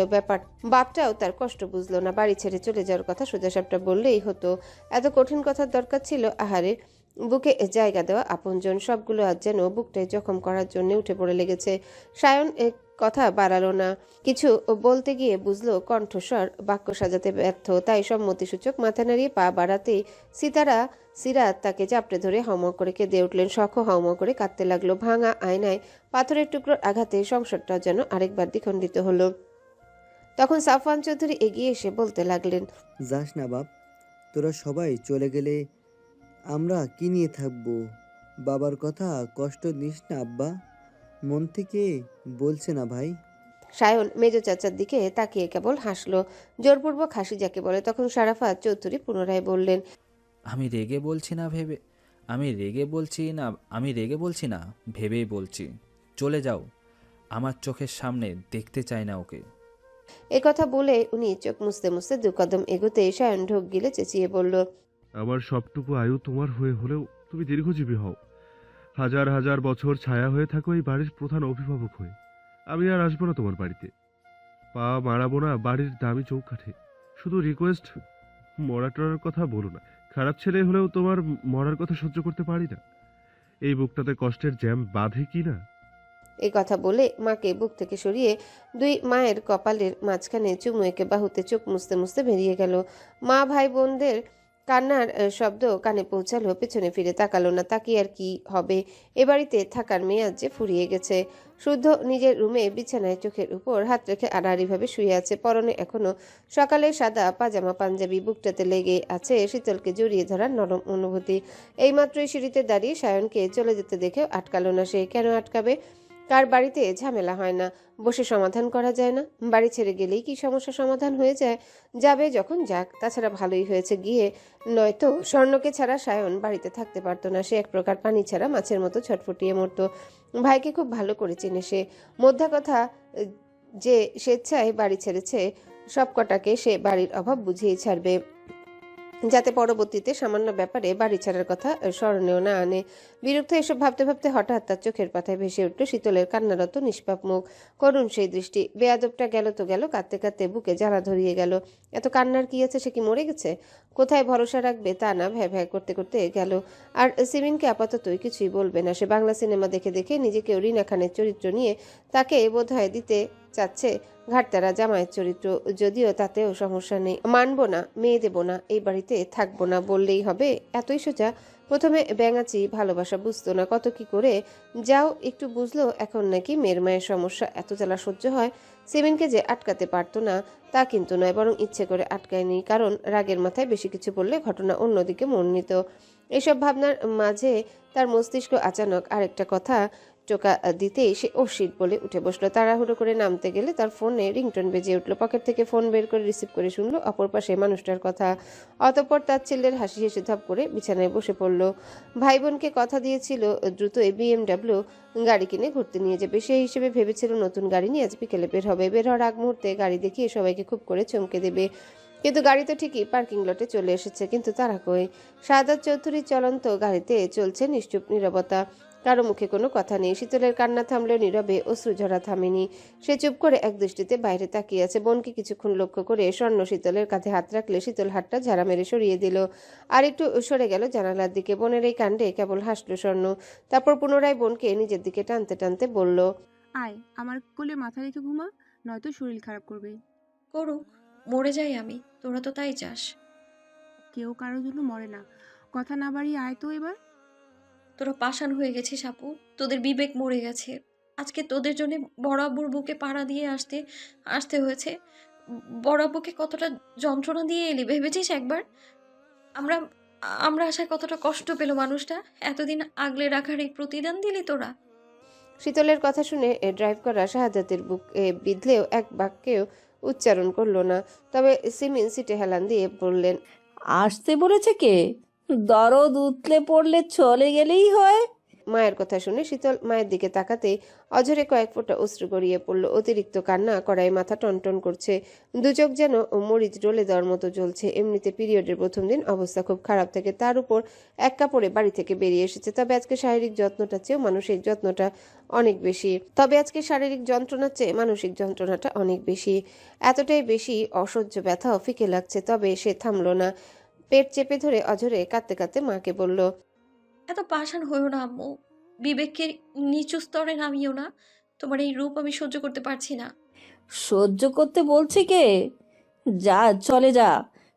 বাপটাও তার কষ্ট বুঝলো না। বাড়ি ছেড়ে চলে যাওয়ার কথা সোজাসাপটা বললেই হতো। এত কঠিন কথার দরকার ছিল? আহারে, বুকে জায়গা দেওয়া আপনজন সবগুলো আজ যেন বুকটায় জখম করার জন্য উঠে পড়ে লেগেছে। সায়ন কথা বাড়ালো না। কিছু বলতে গিয়ে বুঝলো কণ্ঠস্বর বাক্য সাজাতে ব্যর্থ, তাই সম্মতিসূচক মাথা নাড়িয়ে পা বাড়াতেই সিরাত তাকে চাপড়ে ধরে হাউমাউ করে কেঁদে উঠলেন। শখ হাউমাউ করে কাঁদতে লাগলো। ভাঙা আয়নায় পাথরের টুকরোর আঘাতে সংসারটা যেন আরেকবার দ্বিখণ্ডিত হলো। তখন সাফওয়ান চৌধুরী এগিয়ে এসে বলতে লাগলেন, যাস না বাপ, তোরা সবাই চলে গেলে আমরা কি নিয়ে থাকবো? বাবার কথা কষ্ট নিস না আব্বা, মন থেকে বলছে না ভাই। সায়ন মেজ চাচার দিকে তাকিয়ে কেবল হাসলো, জোরপূর্বক হাসি যাকে বলে। তখন সারাফাত চৌধুরী পুনরায় বললেন, আমি রেগে বলছি না, ভেবেই বলছি। চলে যাও, আমার চোখের সামনে দেখতে চাই না ওকে। এ কথা বলে উনি চোখ মুছতে মুছতে 2 কদম এগোতে সায়ন ঢোক গিলে চেঁচিয়ে বলল, আমার সবটুকু আয়ু তোমার হয়ে হলেও তুমি দীর্ঘজীবী হও, হাজার হাজার বছর ছায়া হয়ে থাকো এই বাড়ির প্রধান অভিভাবক হয়ে। আমি আর আসবো না তোমার বাড়িতে, পা মারাবো না বাড়ির দামি চৌকাঠে। শুধু রিকোয়েস্ট, মরা টরার কথা বলো না। খারাপ ছেলে হলেও তোমার মরার কথা সহ্য করতে পারি না। এই বুকটাতে কষ্টের জ্যাম বাঁধে কি না। এই কথা বলে মাকে বুক থেকে সরিয়ে 2 মায়ের কপালের মাঝখানে চুমু এঁকে বাহুতে চোখ মুছতে মুছতে বেরিয়ে গেল। মা ভাই বোনদের কান্নার শব্দ কানে পৌঁছালো, পেছনে ফিরে তাকালো না। তাকিয়ে আর কি হবে, এ বাড়িতে থাকার মেয়াদ যে ফুরিয়ে গেছে। শুদ্ধ নিজের রুমে বিছানায় চোখের উপর হাত রেখে আড়াআড়িভাবে শুয়ে আছে। পরনে এখনো সকালে সাদা পাজামা পাঞ্জাবি, বুকটাতে লেগে আছে শীতলকে জড়িয়ে ধরার নরম অনুভূতি। এইমাত্রই সিঁড়িতে দাঁড়িয়ে সায়নকে চলে যেতে দেখেও আটকালো না সে। কেন আটকাবে? কার বাড়িতে ঝামেলা হয় না, বসে সমাধান করা যায় না? বাড়ি ছেড়ে গেলেই কি সমস্যা সমাধান হয়ে যায়? যাবে যখন যাক। তাছাড়া ভালোই হয়েছে গিয়ে, নয়তো স্বর্ণকে ছাড়া সায়ন বাড়িতে থাকতে পারতো না। সে এক প্রকার পানি ছাড়া মাছের মতো ছটফটিয়ে মরতো। ভাইকে খুব ভালো করে চেনে সে। মোদ্দা কথা, যে স্বেচ্ছায় বাড়ি ছেড়েছে সব কটাকে সে বাড়ির অভাব বুঝিয়েই ছাড়বে, যাতে পরবর্তীতে সামান্য ব্যাপারে বাড়ি ছাড়ার কথা স্মরণেও না আনে। বিরক্ত এসব ভাবতে ভাবতে হঠাৎ তার চোখের পাতায় ভেসে উঠল শীতলের কান্নারত নিষ্পাপ মুখ, করুণ সেই দৃষ্টি। বেয়াদবটা গেল তো গেল, কাঁদতে কাঁদতে বুকে জ্বালা ধরিয়ে গেল। এত কান্নার কি আছে? সে কি মরে গেছে? কোথায় ভরসা রাখবে তা না ভ্যা ভ্যা করতে করতে গেল। আর সিমিনকে আপাততই কিছুই বলবে না সে। বাংলা সিনেমা দেখে দেখে নিজেকে রিনা খানের চরিত্র নিয়ে তাকে বোধহয় দিতে চাচ্ছে ঘাটতারা জামাইয়ের চরিত্র। যদিও তাতেও সমস্যা নেই। মানবো না, মেয়ে দেবো না, এই বাড়িতে থাকবো না বললেই হবে? এতই সোজা? প্রথমে ব্যাঙাচি ভালোবাসা বুঝতো না, কত কি করে যাও একটু বুঝলো। এখন নাকি মেয়ের মায়ের সমস্যা, এত জ্বালা সহ্য হয়। সিমিনকে যে আটকাতে পারতো না তা কিন্তু নয়, বরং ইচ্ছে করে আটকায়নি, কারণ রাগের মাথায় বেশি কিছু বললে ঘটনা অন্যদিকে মোড় নিত। এসব ভাবনার মাঝে তার মস্তিষ্ক আচানক আরেকটা কথা টোকা দিতেই সে অশিট বলে উঠে বসলো। তাড়াহুড়ো করে নামতে গেলে তার ফোনে রিংটোন বেজে উঠলো। পকেট থেকে ফোন বের করে রিসিভ করে শুনলো অপর পাশে মানুষটার কথা। অতঃপর তার ছেলের হাসি হেসে ধপ করে বিছানায় বসে পড়ল। ভাই বোনকে কথা দিয়েছিল দ্রুতই BMW গাড়ি কিনে ঘুরতে নিয়ে যাবে। সেই হিসেবে ভেবেছিল নতুন গাড়ি নিয়ে আজ বিকেলে বের হবে। বের হওয়ার আগ মুহূর্তে গাড়ি দেখিয়ে সবাইকে খুব করে চমকে দেবে। কিন্তু গাড়ি তো ঠিকই পার্কিং লটে চলে এসেছে, কিন্তু তারা কই? সাদাত চৌধুরীর চলন্ত গাড়িতে চলছে নিশ্চুপ নীরবতা। কারো মুখে কোনো কথা নেই। শীতলের কান্না থামলেও নীরবে অশ্রু ঝরা থামেনি। সে চুপ করে এক দৃষ্টিতে বাইরে তাকিয়ে আছে। বোনকে কিছুক্ষণ লক্ষ্য করে স্বর্ণ শীতলের কাঁধে হাত রাখলে শীতল হাতটা ঝাড়া মেরে সরিয়ে দিল। আর একটু সরে গেল জানালার দিকে। বোনের এই কাণ্ডে কেবল হাসল স্বর্ণ। তারপর পুনরায় বোনকে নিজের দিকে টানতে টানতে বলল, আয়, আমার কোলে মাথা রেখে ঘুমা, নয়তো শরীর খারাপ করবে। করুক, মরে যাই আমি, তোরা তো তাই চাস। কেউ কারোর জন্য মরে না। কথা না বাড়িয়ে আয় তো এবার। তোরা পাষাণ হয়ে গেছিস আপু, তোদের বিবেক মরে গেছে। আজকে তোদের জন্য বড় আব্বুর বুকে পাড়া দিয়ে আসতে হয়েছে। বড় আব্বুকে কতটা যন্ত্রণা দিয়ে এলি ভেবেছিস একবার? আমরা আমরা আসায় কতটা কষ্ট পেল মানুষটা। এতদিন আগলে রাখার এই প্রতিদান দিলি তোরা। শীতলের কথা শুনে ড্রাইভ করা শাহাদাতের বুকে বিঁধলেও এক বাক্যেও উচ্চারণ করলো না। তবে সিমিন সিটে হেলান দিয়ে বললেন, আসতে বলেছে কে? দরদ উতলে পড়লে চলে গেলেই হয়। মায়ের কথা শুনে শীতল মায়ের দিকে তাকাতেই অঝরে কয়েক ফোঁটা অশ্রু গড়িয়ে পড়ল। অতিরিক্ত কান্না করায় মাথা টনটন করছে, দু চোখ যেন মরিচ ডলে দেওয়ার মতো জ্বলছে। এমনিতে পিরিয়ডের প্রথম দিন অবস্থা খুব খারাপ থাকে, তার উপর এক কাপড়ে বাড়ি থেকে বেরিয়ে এসেছে। তবে আজকে শারীরিক যত্নটার চেয়েও মানসিক যত্নটা অনেক বেশি। আজকে শারীরিক যন্ত্রণার চেয়ে মানসিক যন্ত্রণাটা অনেক বেশি। এতটাই বেশি অসহ্য ব্যথাও ফিকে লাগছে। তবে সে থামলো না। পেট চেপে ধরে অঝরে কাঁদতে কাঁদতে মাকে বলল, এত পাষাণ হইও না আম্মু, বিবেককে নিচু স্তরে নামিও না। তোমার এই রূপ আমি সহ্য করতে পারছি না। সহ্য করতে বলছে কে? যা, চলে যা।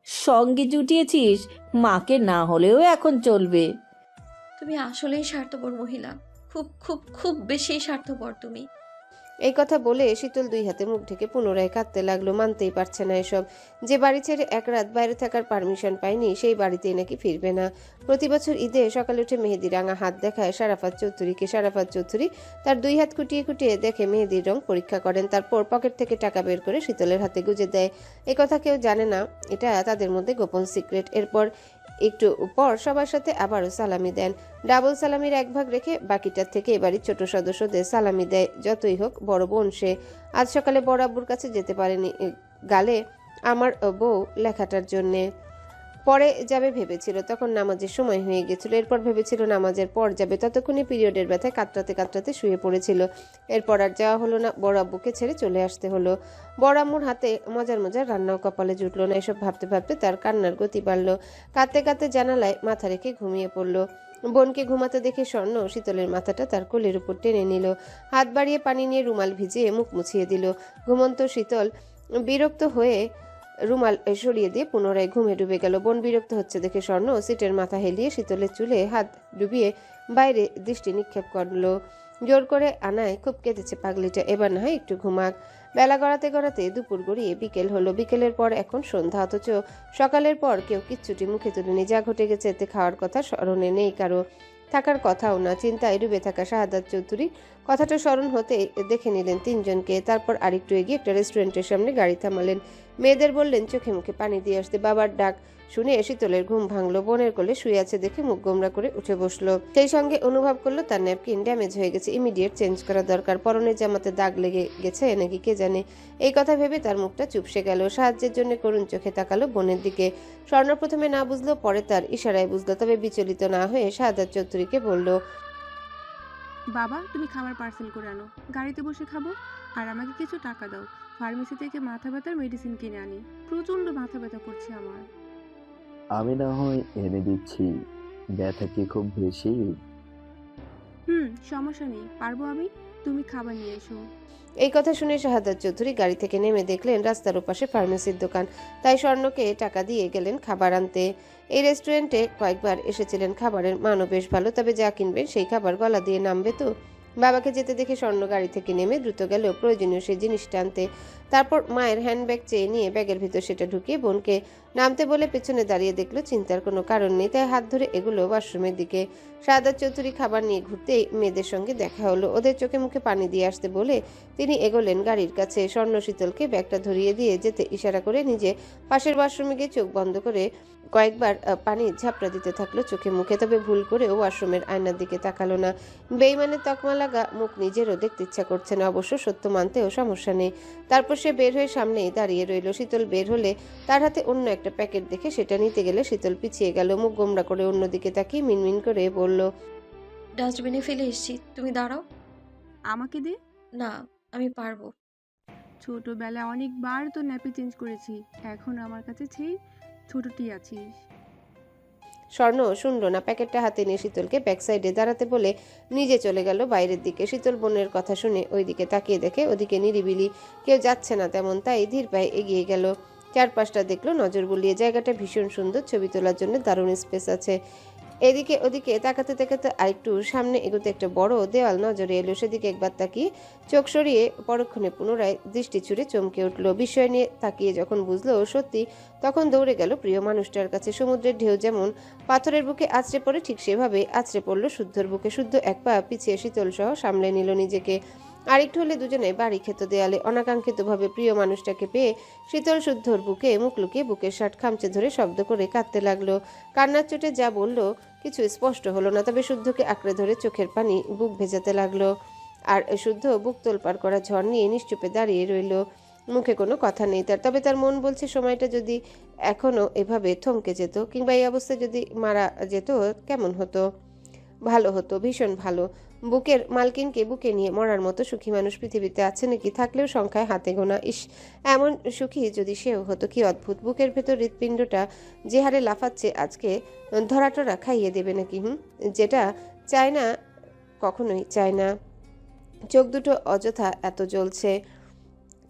সঙ্গে জুটিয়েছিস, মাকে না হলেও এখন চলবে। তুমি আসলেই স্বার্থপর মহিলা, খুব খুব খুব বেশি স্বার্থপর তুমি। এই কথা বলে শীতল দুই হাতে মুখ ঢেকে পুনরায় কাঁদতে লাগলো। মানতেই পারছে না এসব। যে বাড়ি ছেড়ে এক রাত বাইরে থাকার পারমিশন পায়নি সেই বাড়িতেই নাকি ফিরবে না। প্রতি বছর ঈদে সকালে উঠে মেহেদি রাঙা হাত দেখায় শারাফাত চৌধুরীকে। শারাফাত চৌধুরী তার দুই হাত খুঁটিয়ে খুঁটিয়ে দেখে মেহেদির রং পরীক্ষা করেন, তারপর পকেট থেকে টাকা বের করে শীতলের হাতে গুজে দেয়। এ কথা কেউ জানে না, এটা তাদের মধ্যে গোপন সিক্রেট। এরপর একটু পর সবার সাথে আবারও সালামি দেন। ডাবল সালামির এক ভাগ রেখে বাকিটার থেকে এবারই ছোট সদস্যদের সালামি দেয়। যতই হোক বড় বোন সে। আজ সকালে বড় আব্বুর কাছে যেতে পারেনি, গালে আমার বউ লেখাটার জন্যে। পরে যাবে ভেবেছিল, তখন নামাজের সময় হয়ে গেছিল। এরপর ভেবেছিল নামাজের পর যাবে, ততক্ষণে পিরিয়ডের ব্যথায় কাতরাতে কাতরাতে শুয়ে পড়েছিল। এরপর আর যাওয়া হলো না, বড় আব্বুকে ছেড়ে চলে আসতে হলো। বড় আম্মুর হাতে মজার মজার রান্নাও কপালে জুটলো না। এসব ভাবতে ভাবতে তার কান্নার গতি বাড়ল। কাঁদতে কাঁদতে জানালায় মাথা রেখে ঘুমিয়ে পড়ল। বোনকে ঘুমাতে দেখে স্বর্ণ শীতলের মাথাটা তার কোলের উপর টেনে নিল। হাত বাড়িয়ে পানি নিয়ে রুমাল ভিজিয়ে মুখ মুছিয়ে দিল। ঘুমন্ত শীতল বিরক্ত হয়ে রুমাল সরিয়ে দিয়ে পুনরায় ঘুমে ডুবে গেল। বোন বিরক্ত হচ্ছে দেখে স্বর্ণ সিটের মাথা হেলিয়ে শীতলের চুলে হাত ডুবিয়ে বাইরে দৃষ্টি নিক্ষেপ করলো। জোর করে আনায় খুব কেঁদেছে পাগলিটা, এবার না হয় একটু ঘুমাক। বেলা গড়াতে গড়াতে দুপুর গড়িয়ে বিকেল হলো। বিকেলের পর এখন সন্ধ্যা, অথচ সকালের পর কেউ কিচ্ছুটি মুখে তুলেনি। যা ঘটে গেছে এতে খাওয়ার কথা স্মরণে নেই কারো, থাকার কথাও না। চিন্তায় ডুবে থাকা শাহাদাত চৌধুরী কথাটা স্মরণ হতে দেখে নিলেন তিনজনকে। তারপর আরেকটু এগিয়ে একটা রেস্টুরেন্টের সামনে গাড়ি থামালেন। মেয়েদের বললেন চোখে মুখে পানি দিয়ে আসতে। বাবার ডাক শুনে শীতলের ঘুম ভাঙলো। বোনের কোলে শুয়ে আছে দেখে মুখ গোমরা করে উঠে বসলো। সেই সঙ্গে অনুভব করলো তার ন্যাপকিন ড্যামেজ হয়ে গেছে, ইমিডিয়েট চেঞ্জ করা দরকার। পরনের জামাতে দাগ লেগে গেছে নাকি কে জানে। এই কথা ভেবে তার মুখটা চুপসে গেল। সাহায্যের জন্য করুণ চোখে তাকালো বোনের দিকে। স্বর্ণ প্রথমে না বুঝলো, পরে তার ইশারায় বুঝলো। তবে বিচলিত না হয়ে শাহাদাত চৌধুরীকে বলল, বাবা, তুমি খাবার পার্সেল করে আনো, গাড়িতে বসে খাবো। আর আমাকে কিছু টাকা দাও, ফার্মেসি থেকে মাথা ব্যথার মেডিসিন কিনে আনি। প্রচণ্ড মাথা ব্যথা করছে আমার। আমি না হয় এনে দিচ্ছি। ব্যথা কি খুব বেশি? সমস্যা নেই, পারবো আমি। তুমি খাবার নিয়ে এসো। এই কথা শুনে শাহাদাত চৌধুরী গাড়ি থেকে নেমে দেখলেন রাস্তার ওপাশে ফার্মেসির দোকান। তাই স্বর্ণকে টাকা দিয়ে গেলেন খাবার আনতে। এই রেস্টুরেন্টে কয়েকবার এসেছিলেন, খাবারের মানও বেশ ভালো। তবে যা কিনবেন সেই খাবার গলা দিয়ে নামবে তো। বাবাকে যেতে দেখে স্বর্ণ গাড়ি থেকে নেমে দ্রুত গেল প্রয়োজনীয় সেই জিনিসটা আনতে। তারপর মায়ের হ্যান্ডব্যাগ চেয়ে নিয়ে ব্যাগের ভিতর সেটা ঢুকিয়ে বোনকে নামতে বলে পেছনে দাঁড়িয়ে দেখলো চিন্তার কোনো কারণ নেই, তাই হাত ধরে এগুলো ওয়াশরুমের দিকে। শাহাদাত চৌধুরী খাবার নিয়ে ঘুরতেই মেয়েদের সঙ্গে দেখা হলো। ওদের চোখে মুখে পানি দিয়ে আসতে বলে তিনি এগোলেন গাড়ির কাছে। স্বর্ণ শীতলকে ব্যাগটা ধরিয়ে দিয়ে যেতে ইশারা করে নিজে পাশের ওয়াশরুমে গিয়ে চোখ বন্ধ করে কয়েকবার পানি ঝাপটা দিতে থাকলো চোখে মুখে। তবে ভুল করেও ওয়াশরুমের আয়নার দিকে তাকালো না। বেইমানের তকমা লাগা মুখ নিজেরও দেখতে ইচ্ছা করছে না, অবশ্য সত্য মানতেও সমস্যা নেই। তারপর সে বের হয়ে সামনেই দাঁড়িয়ে রইল। শীতল বের হলে তার হাতে অন্য একটা প্যাকেট দেখে সেটা নিতে গেলে শীতল পিছিয়ে গেল। মুখ গোমরা করে অন্যদিকে তাকিয়ে মিনমিন করে বলল, ডাস্টবিনে ফেলে এসেছি, তুমি দাঁড়াও। আমাকে দে। না, আমি পারবো। ছোটবেলায় অনেকবার তো ন্যাপি চেঞ্জ করেছি, এখন আমার কাছে সেই ছোটটি আছিস। স্বর্ণ শুনল না। প্যাকেটটা হাতে নিয়ে শীতলকে ব্যাক সাইডে দাঁড়াতে বলে নিজে চলে গেল বাইরের দিকে। শীতল বোনের কথা শুনে ওইদিকে তাকিয়ে দেখে ওদিকে নিরিবিলি, কেউ যাচ্ছে না তেমন, তাই ধীর পায়ে এগিয়ে গেল। চারপাশটা দেখলো নজর বুলিয়ে। জায়গাটা ভীষণ সুন্দর, ছবি তোলার জন্য দারুণ স্পেস আছে। এদিকে ওদিকে তাকাতে তাকাতে আরেকটু সামনে এগোতে একটা বড় দেওয়াল নজরে এলো। সেদিকে একবার তাকিয়ে চোখ সরিয়ে পরক্ষণে পুনরায় দৃষ্টি ছুড়ে চমকে উঠল। বিস্ময় নিয়ে তাকিয়ে যখন বুঝলো সত্যি, তখন দৌড়ে গেল প্রিয় মানুষটার কাছে। সমুদ্রের ঢেউ যেমন পাথরের বুকে আছড়ে পড়ে, ঠিক সেভাবে আছড়ে পড়ল শুদ্ধর বুকে। শুদ্ধ এক পা পিছিয়ে শীতল সহ সামলে নিল নিজেকে। আরেকটু হলে দুজনে বাড়ি খেত দেয়ালে। অনাকাঙ্ক্ষিতভাবে প্রিয় মানুষটাকে পেয়ে শীতল শুদ্ধর বুকে মুখ লুকিয়ে বুকের শার্ট খামচে ধরে শব্দ করে কাঁদতে লাগলো। কান্নার চোটে যা বলল কিছু স্পষ্ট হলো না, তবে শুদ্ধকে আঁকড়ে ধরে চোখের পানি বুক ভেজাতে লাগলো। আর শুদ্ধ বুক তোলপাড় করা ঝড় নিয়ে নিশ্চুপে দাঁড়িয়ে রইল। মুখে কোনো কথা নেই তার। তবে তার মন বলছে সময়টা যদি এখনো এভাবে থমকে যেত, কিংবা এই অবস্থায় যদি মারা যেত কেমন হতো। ভালো হতো, ভীষণ ভালো। বুকের মালকিনকে বুকে নিয়ে মরার মতো সুখী মানুষ পৃথিবীতে আছে নাকি? থাকলেও সংখ্যায় হাতে গোনা। ইস, এমন সুখী যদি সেও হতো, কি অদ্ভুত। বুকের ভেতর হৃৎপিণ্ডটা যে হারে লাফাচ্ছে, আজকে ধরাটরা খাইয়ে দেবে নাকি? যেটা চায় না, কখনোই চায় না। চোখ দুটো অযথা এত জ্বলছে,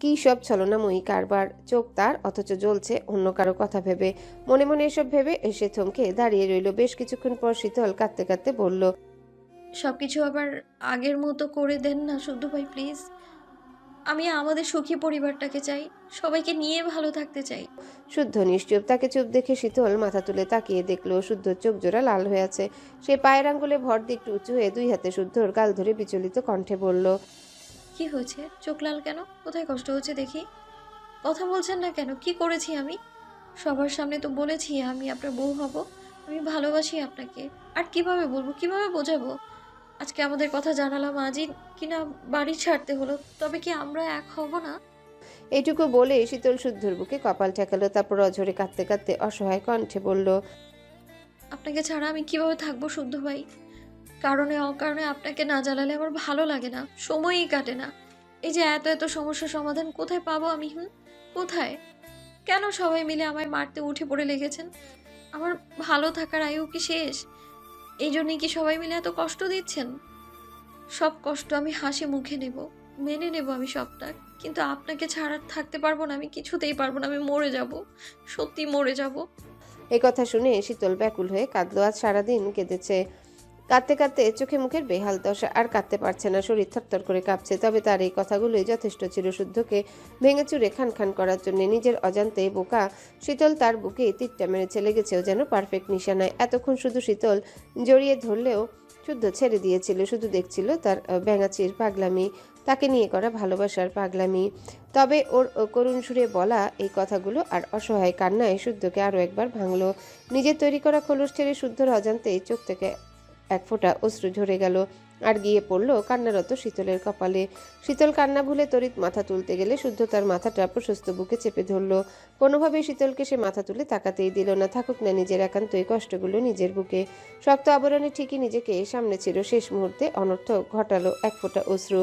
কী সব ছলনাময়ী কারবার চোখ তার, অথচ জ্বলছে অন্য কারো কথা ভেবে। মনে মনে এসব ভেবে সে থমকে দাঁড়িয়ে রইল। বেশ কিছুক্ষণ পর শীতল কাঁদতে কাঁদতে বলল, সবকিছু আবার আগের মতো করে দেন না শুদ্ধ ভাই প্লিজ। আমি আমাদের সুখী পরিবারটাকে চাই, সবাইকে নিয়ে ভালো থাকতে চাই। শুদ্ধ নিশ্চুপ। তাকে চুপ দেখে শীতল মাথা তুলে তাকিয়ে দেখলো শুদ্ধর চোখ জোড়া লাল হয়ে আছে। সে পায়ের আঙ্গুলে ভর দিয়ে একটু উঁচু হয়ে দুই হাতে শুদ্ধর গাল ধরে বিচলিত কণ্ঠে বলল, কি হয়েছে? চোখ লাল কেন? কোথায় কষ্ট হচ্ছে দেখি? কথা বলছেন না কেন? কি করেছি আমি? সবার সামনে তো বলেছি আমি আপনার বউ হব, আমি ভালোবাসি আপনাকে। আর কিভাবে বলবো, কিভাবে বোঝাবো? আজকে আমাদের কথা জানালাম, আজই কিনা বাড়ি ছাড়তে হলো, তবে কি আমরা এক হব না? এইটুকু বলে শীতল শুদ্ধর বুকে কপাল ঠেকালো, তারপর অঝরে কাঁদতে কাঁদতে অসহায় কণ্ঠে বলল, আপনাকে ছাড়া আমি কিভাবে থাকবো শুদ্ধ ভাই? কারণে অকারণে আপনাকে না জ্বালালে আমার ভালো লাগে না, সময়ই কাটে না। এই যে এত এত সমস্যার সমাধান কোথায় পাবো আমি? কোথায়? কেন সবাই মিলে আমায় মারতে উঠে পড়ে লেগেছেন? আমার ভালো থাকার আয়ু কি শেষ? এই জন্যই কি সবাই মিলে এত কষ্ট দিচ্ছেন? সব কষ্ট আমি হাসি মুখে নেব, মেনে নেব আমি সবটা, কিন্তু আপনাকে ছাড়া থাকতে পারবো না, আমি কিছুতেই পারবো না, আমি মরে যাব, সত্যি মরে যাব। এই কথা শুনে শীতল ব্যাকুল হয়ে কাঁদলো। আজ সারাদিন কেঁদেছে। কাঁদতে কাঁদতে চোখে মুখের বেহাল দশা, আর কাঁদতে পারছে না, শরীর থরথর করে কাঁপছে। তবে তার এই কথাগুলোই যথেষ্ট ছিল শুদ্ধকে ভেঙে চুরে খান খান করার জন্য। নিজের অজান্তে বোকা শীতল তার বুকে তীরটা মেরেছে, লেগেছেও যেন পারফেক্ট নিশানায়। এতক্ষণ শুধু শীতল জড়িয়ে ধরলেও শুদ্ধ ছেড়ে দিয়েছিল, শুধু দেখছিল তার ব্যাঙাচির পাগলামি, তাকে নিয়ে করা ভালোবাসার পাগলামি। তবে ওর করুণ সুরে বলা এই কথাগুলো আর অসহায় কান্নায় শুদ্ধকে আরও একবার ভাঙল। নিজের তৈরি করা খোলস ছেড়ে শুদ্ধর অজান্তেই চোখ থেকে এক ফোঁটা অশ্রু ঝরে গেল আর গিয়ে পড়ল কান্নারত শীতলের কপালে। শীতল কান্না ভুলে তড়িৎ মাথা তুলতে গেলে শুদ্ধ তার মাথাটা প্রশস্ত বুকে চেপে ধরল। কোনোভাবেই শীতলকে সে মাথা তুলে তাকাতেই দিল না, থাকুক না নিজের একান্ত এই কষ্টগুলো নিজের বুকে। শক্ত আবরণে ঠিকই নিজেকে সামনে ছিল, শেষ মুহূর্তে অনর্থক ঘটালো এক ফোঁটা অশ্রু।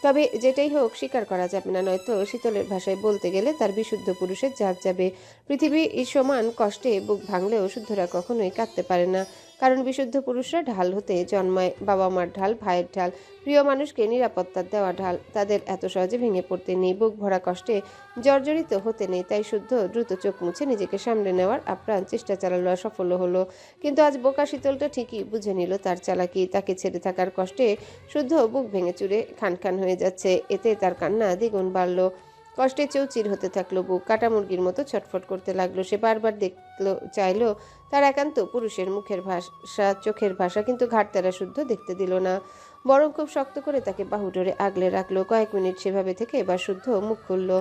তবে যেটাই হোক স্বীকার করা যাবে না, নয়তো শীতলের ভাষায় বলতে গেলে তার বিশুদ্ধ পুরুষের জাত যাবে। পৃথিবী সমান কষ্টে বুক ভাঙলেও শুদ্ধরা কখনোই কাঁদতে পারে না, কারণ বিশুদ্ধ পুরুষরা ঢাল হতে জন্মায়, বাবা মার ঢাল, ভাইয়ের ঢাল, প্রিয় মানুষকে নিরাপত্তা দেওয়া ঢাল। তাদের এত সহজে ভেঙে পড়তে নেই, বুক ভরা কষ্টে জর্জরিত হতে নেই। তাই শুদ্ধ দ্রুত চোখ মুছে নিজেকে সামলে নেওয়ার আপ্রাণ চেষ্টা চালালো, আর সফল হলো। কিন্তু আজ বোকা শীতলটা ঠিকই বুঝে নিল তার চালাকি। তাকে ছেড়ে থাকার কষ্টে শুদ্ধ বুক ভেঙে চুরে খান খান হয়ে যাচ্ছে, এতে তার কান্না দ্বিগুণ বাড়ল। কষ্টে চৌচির হতে থাকলো বুক, কাটা মুরগির মতো ছটফট করতে লাগলো। সে বারবার দেখলো, চাইলো তার একান্ত পুরুষের মুখের ভাষা, চোখের ভাষা, কিন্তু ঘাটতারা শুদ্ধ দেখতে দিল না, বরং খুব শক্ত করে তাকে বাহু ধরে আগলে রাখলো। কয়েক মিনিট সেভাবে থেকে এবার শুদ্ধ মুখ খুলল।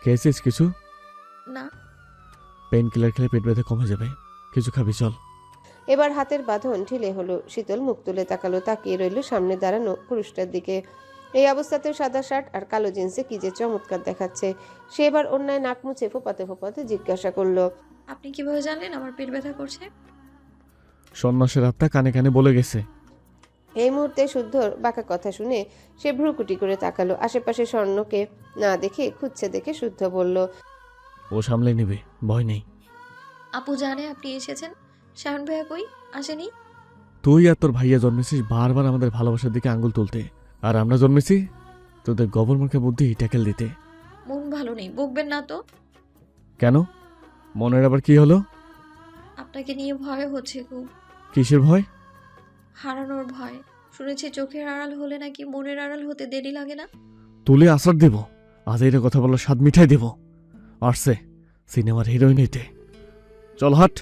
খেয়েছিস কিছু? না। পেন কিলার খেলে পেট ব্যথা কমে যাবে, কিছু খাবি চল। এবার হাতের বাঁধন ঢিলে হলো। শীতল মুখ তুলে তাকালো, তাকিয়ে রইল সামনে দাঁড়ানো পুরুষটার দিকে। এই অবস্থাতেও সাদা শার্ট আর কালো জিন্সে কি যে চমৎকার দেখাচ্ছে। সে এবার অন্যায় নাক মুছে ফোপাতে ফোপাতে জিজ্ঞাসা করলো, আপনি কিভাবে জানলেন আমার পেট ব্যথা করছে? সন্ন্যাসের আত্মা কানে কানে বলে গেছে। এই মুহূর্তে শুদ্ধর বাঁকা কথা শুনে সে ভ্রুকুটি করে তাকালো। আশেপাশে স্বর্ণকে না দেখে খুঁজছে দেখে শুদ্ধ বলল, ও সামলে নেবে, ভয় নেই। আপু জানে আপনি এসেছেন? শাওন ভাইয়া কই? আসেনি? তুই আর তোর ভাইয়া জন্মেছিস বারবার আমাদের ভালোবাসার দিকে আঙ্গুল তুলতে, আর আমরা জন্মেছি তোদের গবরমার্কা বুদ্ধি ট্যাকেল দিতে। মন ভালো নেই, বকবেন না তো। কেন? মনের আবার কি হলো? আপনাকে নিয়ে ভয় হচ্ছে খুব। কিসের ভয়? হারানোর ভয়। শুনেছি চোখের আড়াল হলে নাকি মনের আড়াল হতে দেরি লাগে না। তুলে আসার দেব, আজ এইটা কথা বলার স্বাদ মিঠাই দেব। আসছে সিনেমার হিরোইন হইতে। চল হাট,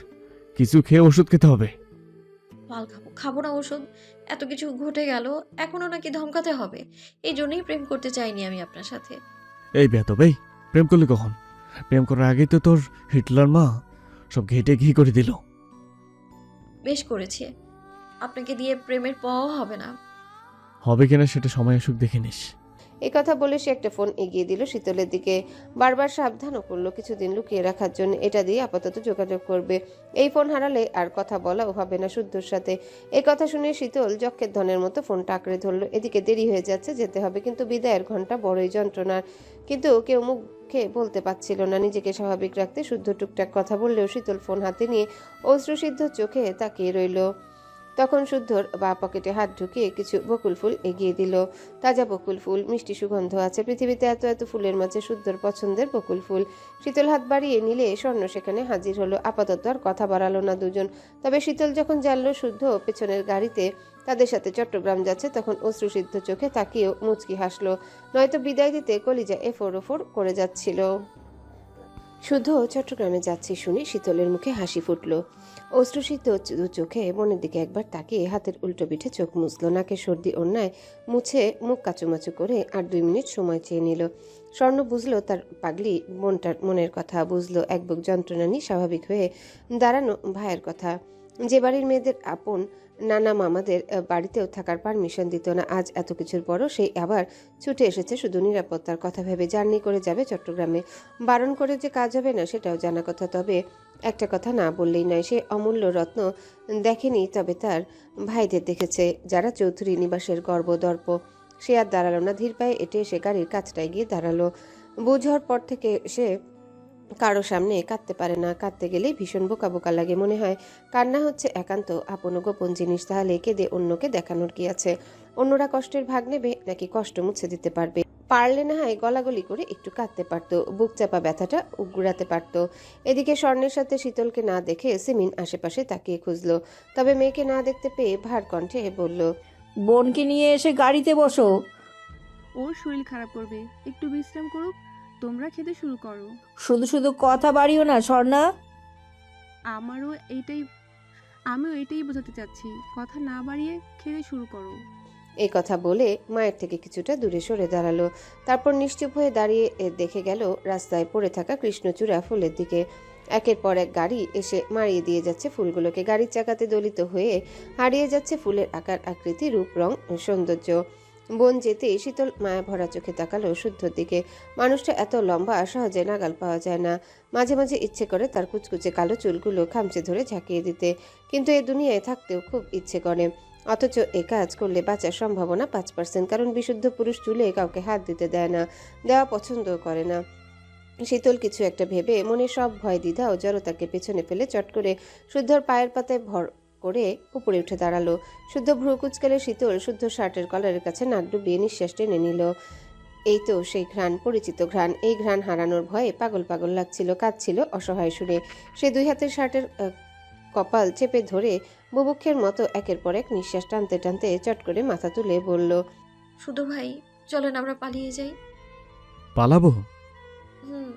কিছু খেয়ে ওষুধ খেতে হবে। মাল খাবো, খাবো না ওষুধ। এত কিছু ঘটে গেল, এখনো নাকি ধমকাতে হবে? এই জন্যই প্রেম করতে চাইনি আমি আপনার সাথে। এই বেয়াদব, এই প্রেম করলি কখন? প্রেম করার আগেই তো তোর হিটলার মা সব ঘেটে ঘি করে দিল। বেশ করেছে, আপনাকে দিয়ে প্রেমের পাওয়া হবে না। হবে কিনা সেটা সময় আসুক, দেখে নিস। এই কথা বলে সে একটা ফোন এগিয়ে দিল শীতলের দিকে। বারবার সাবধানও করলো কিছুদিন লুকিয়ে রাখার জন্য, এটা দিয়ে আপাতত যোগাযোগ করবে। এই ফোন হারালে আর কথা বলাও হবে না শুদ্ধর সাথে। এই কথা শুনে শীতল যক্ষের ধনের মতো ফোনটা আঁকড়ে ধরলো। এদিকে দেরি হয়ে যাচ্ছে, যেতে হবে, কিন্তু বিদায়ের ঘন্টা বড়ই যন্ত্রণার। কিন্তু কেউ মুখে বলতে পারছিল না। নিজেকে স্বাভাবিক রাখতে শুদ্ধ টুকটাক কথা বললেও শীতল ফোন হাতে নিয়ে অশ্রুসিদ্ধ চোখে তাকিয়ে রইল। তখন শুদ্ধর বা পকেটে হাত ঢুকিয়ে কিছু বকুল ফুল এগিয়ে দিল। তাজা বকুল ফুল, মিষ্টি সুগন্ধ আছে। পৃথিবীতে এত এত ফুলের মাঝে শুদ্ধর পছন্দের বকুল ফুল। শীতল হাত বাড়িয়ে নিলে স্বর্ণ সেখানে হাজির হলো। আপাতত আর কথা বাড়ালো না দুজন। তবে শীতল যখন জানলো শুদ্ধ পেছনের গাড়িতে তাদের সাথে চট্টগ্রাম যাচ্ছে, তখন অশ্রুসিদ্ধ চোখে তাকিয়েও মুচকি হাসলো। নয়তো বিদায় দিতে কলিজা এফোর ওফোর করে যাচ্ছিল। শুদ্ধ চট্টগ্রামে যাচ্ছে শুনে শীতলের মুখে হাসি ফুটল। অশ্রুসিদ্ধ দু চোখে বোনের দিকে একবার তাকিয়ে হাতের উল্টো পিঠে চোখ মুছল। নাকে সর্দি অন্যায় মুছে মুখ কাচুমাচু করে আর 2 মিনিট সময় চেয়ে নিল। স্বর্ণ বুঝলো তার পাগলি বোনটার মনের কথা, বুঝলো এক বুক যন্ত্রণা নিয়ে স্বাভাবিক হয়ে দাঁড়ানো ভাইয়ের কথা। যে বাড়ির মেয়েদের আপন নানা মামাদের বাড়িতেও থাকার পারমিশন দিত না, আজ এত কিছুর পরও সেই আবার ছুটে এসেছে শুধু নিরাপত্তার কথা ভেবে। জার্নি করে যাবে চট্টগ্রামে, বারণ করে যে কাজ হবে না সেটাও জানা কথা। তবে একটা কথা না বললেই নয়, সে অমূল্য রত্ন দেখেনি, তবে তার ভাইদের দেখেছে, যারা চৌধুরী নিবাসের গর্ব দর্প। সে আর দাঁড়ালো না, ধীর পায়ে এটে এসে গাড়ির কাছটায় গিয়ে দাঁড়ালো। বুঝার পর থেকে সে কারো সামনে কাঁদতে পারে না। কাঁদতে গেলেই ভীষণ বোকা বোকা লাগে, মনে হয় কান্না হচ্ছে একান্ত আপন গোপন জিনিস। তাহলে কেঁদে অন্যকে দেখানোর কি আছে? অন্যরা কষ্টের ভাগ নেবে নাকি কষ্ট মুছে দিতে পারবে? পারলে না হয় গলাগলি করে একটু কাঁদতে পারতো, বুক চাপা ব্যথাটা উগড়াতে পারতো। এদিকে স্বর্ণের সাথে শীতলকে না দেখে সিমিন আশেপাশে তাকিয়ে খুঁজলো। তবে মেয়েকে না দেখতে পেয়ে ভার কণ্ঠে বলল, বোনকে নিয়ে এসে গাড়িতে বসো। ওর শরীর খারাপ করবে, একটু বিশ্রাম করুক। তোমরা খেতে শুরু করো। শুধু শুধু কথা বাড়িও না স্বর্ণা। আমিও এটাই বোঝাতে চাচ্ছি, কথা না বাড়িয়ে খেতে শুরু করো। এই কথা বলে মায়ের থেকে কিছুটা দূরে সরে দাঁড়ালো। তারপর নিশ্চুপ হয়ে দাঁড়িয়ে দেখে গেল রাস্তায় পড়ে থাকা কৃষ্ণচূড়া ফুলের দিকে। একের পর এক গাড়ি এসে মারিয়ে দিয়ে যাচ্ছে ফুলগুলোকে। গাড়ির চাকাতে দলিত হয়ে হারিয়ে যাচ্ছে ফুলের আকার আকৃতি, রূপ, রং, সৌন্দর্য। বোন যেতে শীতল মায়া ভরা চোখে তাকালো শুদ্ধর দিকে। মানুষটা এত লম্বা, সহজে নাগাল পাওয়া যায় না। মাঝে মাঝে ইচ্ছে করে তার কুচকুচে কালো চুলগুলো খামচে ধরে ঝাঁকিয়ে দিতে, কিন্তু এ দুনিয়ায় থাকতেও খুব ইচ্ছে করে। অথচ এ কাজ করলে বাঁচার সম্ভাবনা 5%, কারণ বিশুদ্ধ পুরুষ চুলে কাউকে হাত দিতে দেয় না, দেওয়া পছন্দও করে না। শীতল কিছু একটা ভেবে মনে সব ভয় দ্বিধা ও জড়তাকে পেছনে ফেলে চট করে শুদ্ধর পায়ের পাতায় ভর করে উপরে উঠে দাঁড়ালো। শুদ্ধ ভ্রু কুচকালে শীতল শুদ্ধ শার্টের কলারের কাছে নাক ডুবিয়ে নিঃশ্বাস টেনে নিল। এই তো সেই ঘ্রাণ, পরিচিত ঘ্রাণ। এই ঘ্রাণ হারানোর ভয়ে পাগল পাগল লাগছিল, কাঁদছিল অসহায় সুরে। সে 2 হাতের শার্টের কপাল চেপে ধরে বুভুক্ষের মতো একের পর এক নিঃশ্বাস টানতে টানতে চট করে মাথা তুলে বলল, শুধু ভাই চলেন আমরা পালিয়ে যাই। পালাবো? হুম,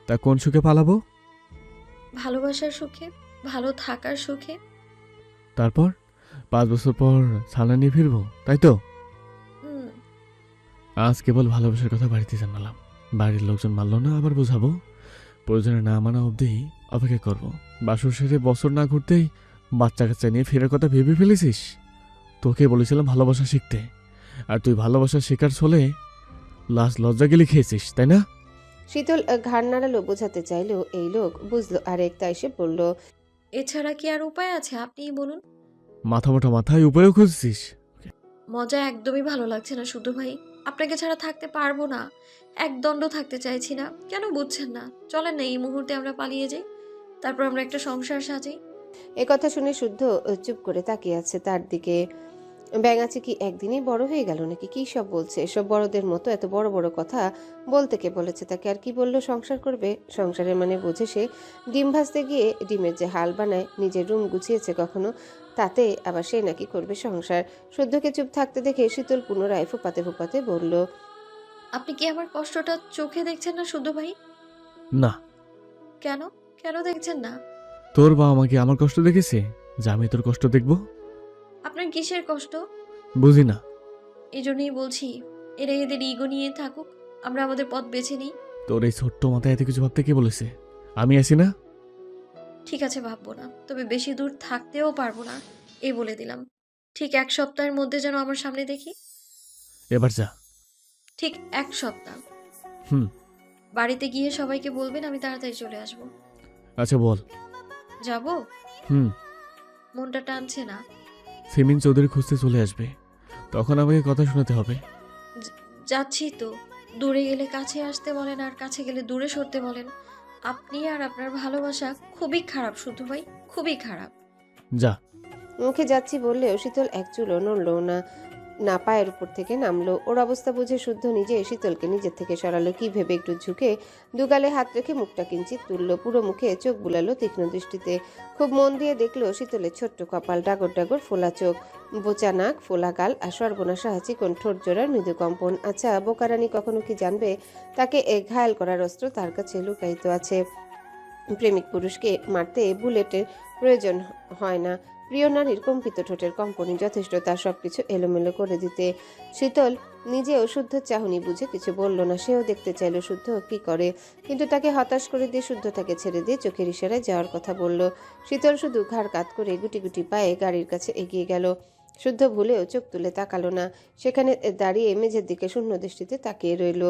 তা কোন সুখে পালাবো? ভালোবাসার সুখে, ভালো থাকার সুখে। তারপর 5 বছর পর ছানা নিয়ে ফিরবো, তাই তো? হুম, আজ কেবল ভালোবাসার কথা বাড়িতে জানালাম, বাড়ির লোকজন মানলো না, আবার বোঝাবো। প্রয়োজনে না মানা অবধি অপেক্ষা করবো। বাসর সেরে বছর না ঘুরতেই বাচ্চা কাচ্চা নিয়ে ফেরার কথা ভেবে ফেলেছিস? তোকে বলেছিলাম ভালোবাসা শিখতে, আর তুই ভালোবাসা শেখার ছলে লাশ লজ্জা গেলে খেয়েছিস, তাই না? শীতল ঘাড় নাড়ালো, বোঝাতে চাইলো। এই লোক বুঝলো আরেক, তাই সে বলল, এছাড়া কি আর উপায় আছে? আপনিই বলুন। মাথা মোটা মাথায় উপরেও খুঁজছিস? মজা একদমই ভালো লাগছে না শুধু ভাই। আপনাকে ছাড়া থাকতে পারবো না, এক দণ্ড থাকতে চাইছি না। কেন বুঝছেন না? চলেন না এই মুহূর্তে আমরা পালিয়ে যাই, তারপর আমরা একটা সংসার সাজাই। এ কথা শুনে শুদ্ধ চুপ করে তাকিয়ে আছে তার দিকে। ব্যাঙাচি কি একদিনই বড় হয়ে গেল নাকি? কি সব বলছে এসব? বড়দের মতো এত বড় বড় কথা বলতে কে বলেছে তাকে? আর কি বললো সংসার করবে? সংসারের মানে বোঝে সে? ডিম ভাজতে গিয়ে ডিমের যে হাল বানায়, নিজের রুম গুছিয়েছে কখনো? তাতে আবার সে নাকি করবে সংসার? শুদ্ধকে চুপ থাকতে দেখে শীতল পুনরায় ফুপাতে ফুপাতে বলল, আপনি কি আমার কষ্টটা চোখে দেখছেন না শুধু ভাই? না। কেন কেন দেখছেন না? তোর বাবা আমাকে আমার কষ্ট দেখেছে, যে আমি তোর কষ্ট দেখবো? আপনার কিসের কষ্ট? বুঝি না। এই জন্যই বলছি, এরা এদের ইগো নিয়ে থাকুক, আমরা আমাদের পথ বেছে নিই। তোর এই ছোট্ট মাথায় এত কিছু ভাবতে কে বলেছে? আমি আছি না? ঠিক আছে, ভাববো না, তবে বেশি দূর থাকতেও পারবো না, এই বলে দিলাম। ঠিক 1 সপ্তাহের মধ্যে যেন আমার সামনে দেখি। এবার যা। ঠিক 1 সপ্তাহ। হুম। বাড়িতে গিয়ে সবাইকে বলবেন আমি তাড়াতাড়ি চলে আসবো। আচ্ছা বল। যাবো? হুম। মনটা টানছে না। সিমিন চৌধুরী খুঁজতে চলে আসবে, তখন আমাকে কথা শোনাতে হবে। যাচ্ছি তো। দূরে গেলে কাছে আসতে বলেন, আর কাছে গেলে দূরে সরতে বলেন। আপনি আর আপনার ভালোবাসা খুবই খারাপ শুধু ভাই, খুবই খারাপ। যা। মুখে যাচ্ছি বললেও শীতল এক চুলও নড়ল না, না পায়ের উপর থেকে নামলো। ওর অবস্থা বুঝে শুদ্ধ নিজে শীতলকে নিজের থেকে সরালো। কি ভেবে একটু ঝুঁকে দুগালে হাত রেখে মুখটা কিঞ্চিত তুললো, পুরো মুখে চোখ বুলালো তীক্ষ্ণ দৃষ্টিতে। খুব মন দিয়ে দেখলো শীতলের ছোট্ট কপাল, ডাগর ডাগর ফোলা চোখ, বোচা নাক, ফোলা গাল আর সর্বনাশা চিকন ঠোঁট জোড়ার মৃদু কম্পন। আচ্ছা, বোকারানি কখনো কি জানবে তাকে ঘায়াল করার অস্ত্র তার কাছে লুকায়িত আছে। প্রেমিক পুরুষকে মারতে বুলেটের প্রয়োজন হয় না। প্রিয় নারীর কম্পিত ঠোঁটের কম্পনই যথেষ্ট তার সবকিছু এলোমেলো করে দিতে। শীতল নিজেও শুদ্ধ চাহনি বুঝে কিছু বলল না। সেও দেখতে চাইল শুদ্ধ কি করে, কিন্তু তাকে হতাশ করে দিয়ে শুদ্ধটাকে ছেড়ে দিয়ে চোখের ইশারায় যাওয়ার কথা বলল। শীতল শুধু ঘাড় কাত করে গুটি গুটি পায়ে গাড়ির কাছে এগিয়ে গেল। শুদ্ধ ভুলেও চোখ তুলে তাকালো না, সেখানে দাঁড়িয়ে মেঝের দিকে শূন্য দৃষ্টিতে তাকিয়ে রইল।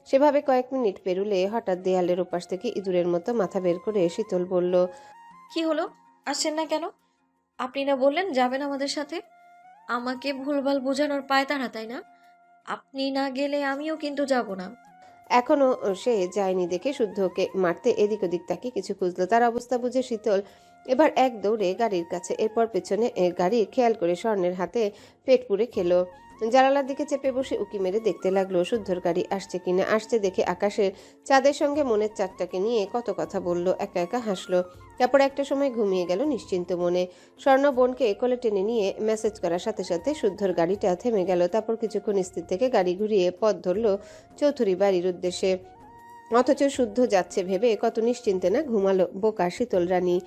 সেভাবে কয়েক মিনিট পেরুলে হঠাৎ দেয়ালের ওপাশ থেকে ইঁদুরের মতো মাথা বের করে শীতল বলল, কি হলো, আসছেন না কেন? আপনি না বললেন যাবেন আমাদের সাথে? আমাকে ভুলভাল বোঝানোর পায়তারা, তাই না? আপনি না গেলে আমিও কিন্তু যাব না। এখনো সে যায়নি দেখে শুদ্ধকে মারতে এদিক ওদিক তাকে কিছু খুঁজলো। তার অবস্থা বুঝে শীতল এবার এক দৌড়ে গাড়ির কাছে, এরপর পেছনে গাড়ির খেয়াল করে স্বর্ণের হাতে পেট পুড়ে খেলো। জানালার দিকে চেপে বসে উকি মেরে দেখতে লাগলো শুদ্ধর গাড়ি আসছে কিনা। আসছে দেখে আকাশের চাঁদের সঙ্গে মনের চাঁদটাকে নিয়ে কত কথা বলল, একা একা হাসলো। তারপর একটা সময় ঘুমিয়ে গেল নিশ্চিন্ত মনে। স্বর্ণ বোনকে কোলে টেনে নিয়ে মেসেজ করার সাথে সাথে শুদ্ধর গাড়িটা থেমে গেল। তারপর কিছুক্ষণ স্থির থেকে গাড়ি ঘুরিয়ে পথ ধরল চৌধুরী বাড়ির উদ্দেশ্যে। অথচ শুদ্ধ যাচ্ছে ভেবে কত নিশ্চিন্তে না ঘুমালো বোকা শীতল রানী।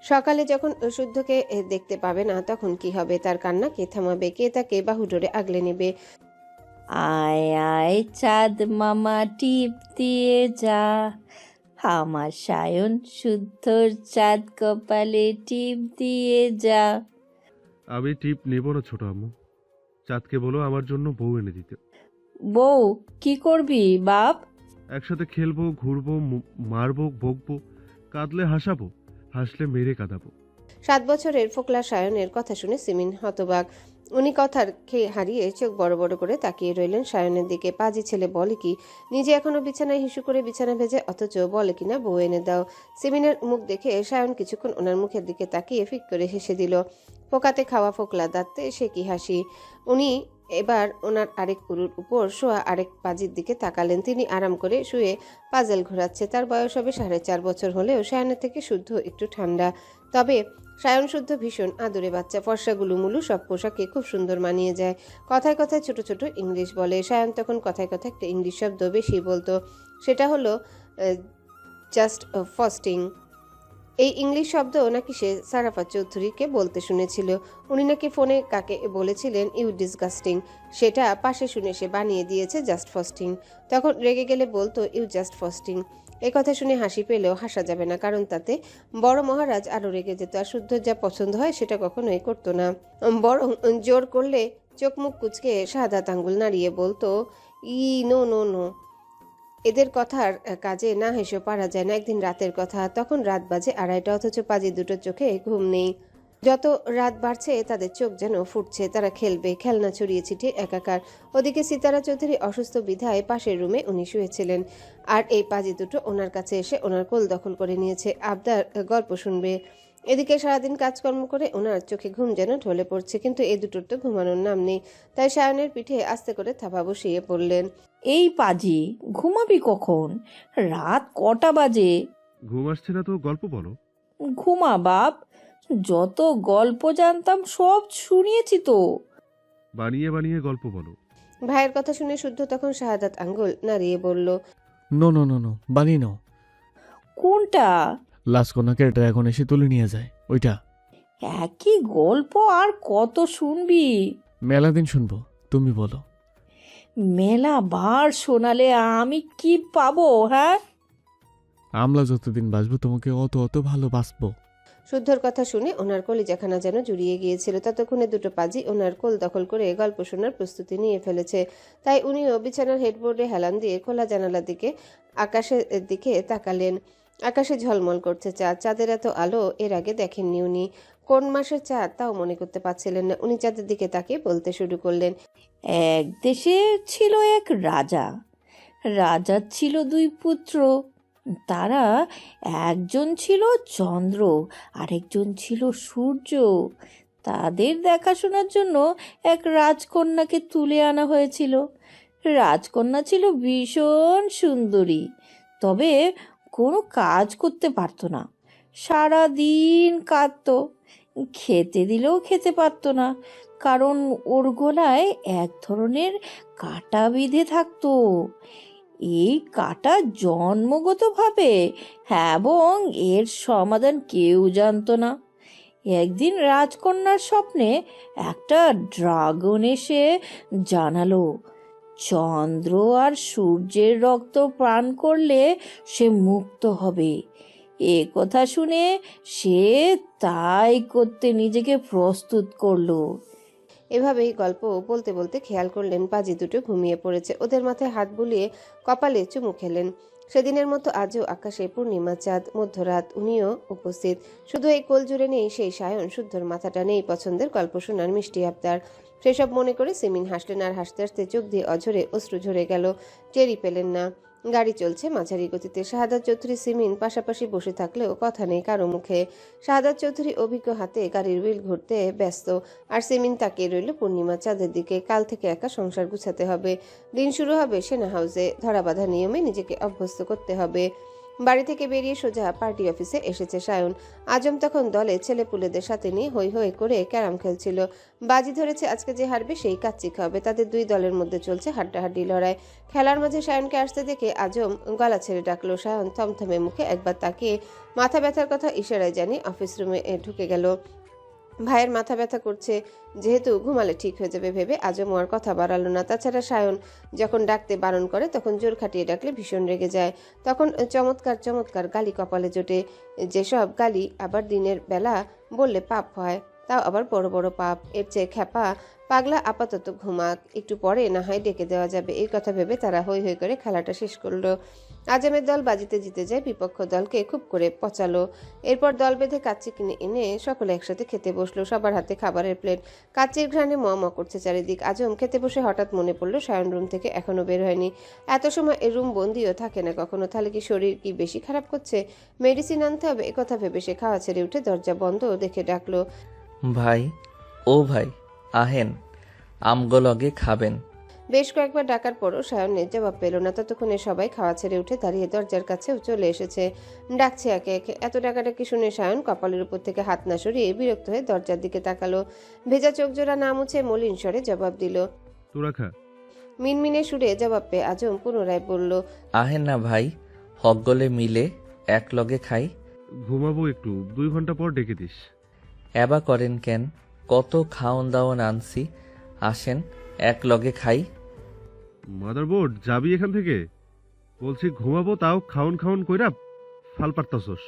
সকালে যখন শুদ্ধকে দেখতে পাবে না তখন কি হবে? তার কান্না কে থামাবে? কে তাকে বাহু ধরে আগলে নেবে? আয় আয় চাঁদ মামা টিপ দিয়ে যা, আমার সায়ন শুদ্ধর চাঁদ কপালে টিপ দিয়ে যা। আমি টিপ নেব না ছোট আম্মু, চাঁদকে বলো আমার জন্য বউ এনে দিতে। বউ কি করবি বাপ? একসাথে খেলবো, ঘুরবো, মারবো, বকবো, কাঁদলে হাসাবো, হাসলে মেরে কাঁদাবো। 7 বছরের ফোকলা সায়নের কথা শুনে সিমিন হতবাক। উনি কথার খেয়ে হারিয়ে চোখ বড় বড় করে তাকিয়ে রইলেন সায়নের দিকে। পাজি ছেলে বলে কি, নিজে এখনো বিছানায় হিসু করে বিছানা ভেজে, অথচ বলে কিনা বউ এনে দাও। সিমিনের মুখ দেখে সায়ন কিছুক্ষণ ওনার মুখের দিকে তাকিয়ে ফিক করে হেসে দিল। পোকাতে খাওয়া ফোকলা দাঁতে সে কি হাসি। উনি এবার ওনার আরেক পুরুর উপর শোয়া আরেক পাজির দিকে তাকালেন। তিনি আরাম করে শুয়ে পাজেল ঘোরাচ্ছে। তার বয়স হবে 4.5 বছর হলেও সায়নের থেকে শুদ্ধ একটু ঠান্ডা। তবে সায়ন শুদ্ধ ভীষণ আদুরে বাচ্চা, ফর্সা গুলুমুলু সব পোশাকে খুব সুন্দর মানিয়ে যায়। কথায় কথায় ছোট ছোট ইংলিশ বলে। সায়ন তখন কথায় কথায় একটা ইংলিশ শব্দ বেশি বলতো, সেটা হলো জাস্ট ফাস্টিং। এই ইংলিশ শব্দ নাকি সে সারাফা চৌধুরীকে বলতে শুনেছিল। উনি নাকি ফোনে কাকে বলেছিলেন ইউ ডিসগাস্টিং, সেটা পাশে শুনে সে বানিয়ে দিয়েছে জাস্ট ফাস্টিং। তখন রেগে গেলে বলতো ইউ জাস্ট ফাস্টিং। এই কথা শুনে হাসি পেলেও হাসা যাবে না, কারণ তাতে বড় মহারাজ আরও রেগে যেত। আর শুদ্ধ যা পছন্দ হয় সেটা কখনোই করতো না, বরং জোর করলে চোখ মুখ কুচকে সাদা আঙ্গুল নাড়িয়ে বলতো ই নো নো নো। এদের কথার কাজে না হেসে পারা যায় না। একদিন রাতের কথা, তখন রাত বাজে 2:30, অথচ পাজি দুটো চোখে ঘুম নেই। যত রাত বাড়ছে তাদের চোখ যেন ফুটছে। তারা খেলবে, খেলনা ছড়িয়ে ছিটিয়ে একাকার। ওদিকে সিতারা চৌধুরী অসুস্থ বিধায় পাশের রুমে উনি শুয়েছিলেন, আর এই পাজি দুটো ওনার কাছে এসে ওনার কোল দখল করে নিয়েছে, আবদার গল্প শুনবে। এদিকে সারাদিন কাজকর্ম করে ওনার চোখে ঘুম যেন ঢলে পড়ছে, কিন্তু এই দুটোর তো ঘুমানোর নাম নেই। তাই সায়নের পিঠে আস্তে করে থাবা বসিয়ে পড়লেন। এই পাজি, ঘুমাবি কখন? রাত কটা বাজে? ঘুম আসছে না তো গল্প বলো। ঘুমা বাপ, যত গল্প জানতাম সব শুনিয়েছি তো। বানিয়ে বানিয়ে গল্প বলো। ভাইয়ের কথা শুনে শুদ্ধ তখন শাহাদাত আঙ্গুল নাড়িয়ে বলল, নো নো নো নো, বানিয়ে নাও। কোনটা? লাস্কোনাকে ড্রাগন এসে তুলে নিয়ে যায়, ওইটা। একই গল্প আর কত শুনবি? মেলা দিন শুনবো, তুমি বলো। মেলা বার শোনালে আমি কি পাবো? হ্যাঁ, আমরা যতদিন বাঁচবো তোমাকে অত অত ভালোবাসবো। শুদ্ধর কথা শুনে ওনার কলিজাখানা যেন জুড়িয়ে গিয়েছিল। ততক্ষণে দুটো পাজি ওনার কোল দখল করে গল্প শোনার প্রস্তুতি নিয়ে ফেলেছে। তাই উনিও বিছানার হেডবোর্ডে হেলান দিয়ে খোলা জানালার দিকে আকাশের দিকে তাকালেন। আকাশে ঝলমল করছে চাঁদ। চাঁদের এত আলো এর আগে দেখেননি উনি। কোন মাসের চাঁদ তাও মনে করতে পারছিলেন না। উনি চাঁদের দিকে তাকিয়ে বলতে শুরু করলেন, এক দেশে ছিল এক রাজা। রাজার ছিল 2 পুত্র। তারা একজন ছিল চন্দ্র, আরেকজন ছিল সূর্য। তাদের দেখাশোনার জন্য এক রাজকন্যাকে তুলে আনা হয়েছিল। রাজকন্যা ছিল ভীষণ সুন্দরী, তবে কোনো কাজ করতে পারতো না। সারা দিন কাঁদতো, খেতে দিলেও খেতে পারতো না, কারণ ওর গলায় এক ধরনের কাঁটা বিঁধে থাকতো। এই কাঁটা জন্মগতভাবে, এবং এর সমাধান কেউ জানতো না। একদিন রাজকন্যার স্বপ্নে একটা ড্রাগন এসে জানালো চন্দ্র আর সূর্যের রক্ত পান করলে সে মুক্ত হবে। এ কথা শুনে সে তাই করতে নিজেকে প্রস্তুত করলো। এভাবেই গল্প বলতে বলতে খেয়াল করলেন পাজি দুটো ঘুমিয়ে পড়েছে। ওদের মাথায় হাত বুলিয়ে কপালে চুমু খেলেন। সেদিনের মতো আজও আকাশে পূর্ণিমা চাঁদ, মধ্যরাত, উনিও উপস্থিত। শুধু এই কোল জুড়ে নেই সেই সায়ন, শুদ্ধর মাথাটা নেই পছন্দের গল্প শোনার মিষ্টি আবদার। সেসব মনে করে সিমিন হাসলেন, আর হাসতে হাসতে চোখ দিয়ে অঝরে অশ্রু ঝরে গেল। টেরই পেলেন না। গাড়ি চলছে মাঝারি গতিতে। শাহাদাত চৌধুরী সিমিন পাশাপাশি বসে থাকলেও কথা নেই কারো মুখে। শাহাদাত চৌধুরী অভিজ্ঞ হাতে গাড়ির হুইল ঘুরতে ব্যস্ত, আর সিমিন তাকিয়ে রইল পূর্ণিমা চাঁদের দিকে। কাল থেকে একা সংসার গুছাতে হবে। দিন শুরু হবে সেনা হাউসে। ধরাবাঁধা নিয়মে নিজেকে অভ্যস্ত করতে হবে। বাড়ি থেকে বেরিয়ে সোজা পার্টি অফিসে এসেছে সায়ন। আজম তখন দলে ছেলেপুলেদের সাথে নিয়ে হই হই করে ক্যারাম খেলছিল। বাজি ধরেছে আজকে যে হারবে সেই কাচ্চি খাওয়াবে। তাদের দুই দলের মধ্যে চলছে হাড্ডাহাড্ডি লড়াই। খেলার মাঝে সায়নকে আসতে দেখে আজম গলা ছেড়ে ডাকলো। সায়ন থমথমে মুখে একবার তাকিয়ে মাথা ব্যথার কথা ইশারায় জানিয়ে অফিস রুমে ঢুকে গেল। ভাইয়ের মাথা ব্যথা করছে, যেহেতু ঘুমালে ঠিক হয়ে যাবে ভেবে আজম আর কথা বাড়ালো না। তাছাড়া সায়ন যখন ডাকতে বারণ করে তখন জোর খাটিয়ে ডাকলে ভীষণ রেগে যায়। তখন চমৎকার চমৎকার গালি কপালে জোটে, যেসব গালি আবার দিনের বেলা বললে পাপ হয়, তাও আবার বড় বড় পাপ। এর চেয়ে খ্যাপা পাগলা আপাতত ঘুমাক, একটু পরে না হয় ডেকে দেওয়া যাবে। এই কথা ভেবে তারা হই হই করে খেলাটা শেষ করলো। আজমের দল বাজিতে জিতে যায়, বিপক্ষ দলকে খুব করে পচালো। এরপর দল বেঁধে কাচ্চি কিনে এনে সকলে একসাথে খেতে বসলো। সবার হাতে খাবারের প্লেট, কাচ্চির ঘ্রাণে ম ম করছে চারিদিক। আজম খেতে বসে হঠাৎ মনে পড়লো সায়ন রুম থেকে এখনো বের হয়নি। এত সময় এর রুম বন্দিও থাকে না কখনো। তাহলে কি শরীর কি বেশি খারাপ করছে? মেডিসিন আনতে হবে একথা ভেবে সে খাওয়া ছেড়ে উঠে দরজা বন্ধ দেখে ডাকলো, ভাই, ও ভাই, আহেন, আমগো লগে খাবেন। বেশ কয়েকবার ডাকার পরও সায়নের জবাব পেল না। ততক্ষণে সবাই খাওয়া ছেড়ে উঠে দাঁড়িয়ে দরজার কাছেও চলে এসেছে। ডাকছে একে একে। এত ডাকাডাকি শুনে সায়ন কপালের উপর থেকে হাত না সরিয়ে বিরক্ত হয়ে দরজার দিকে তাকালো। ভেজা চোখ জোড়া না মুছে মলিন স্বরে জবাব দিল। তোরা খা। মিনমিনে সুরে জবাব পেয়ে আজম পুনরায় বলল, আহেন না ভাই, হকগলে মিলে এক লগে খাই। ঘুমাবো একটু, 2 ঘন্টা পর ডেকে দিস। এবা করেন কেন? কত খাওন দাওন আনছি, আসেন এক লগে খাই। মাদারবোর্ড, যাবি এখান থেকে? বলছি ঘুমাবো, তাও খাউন খাউন কইরা ফাল পারতাছস।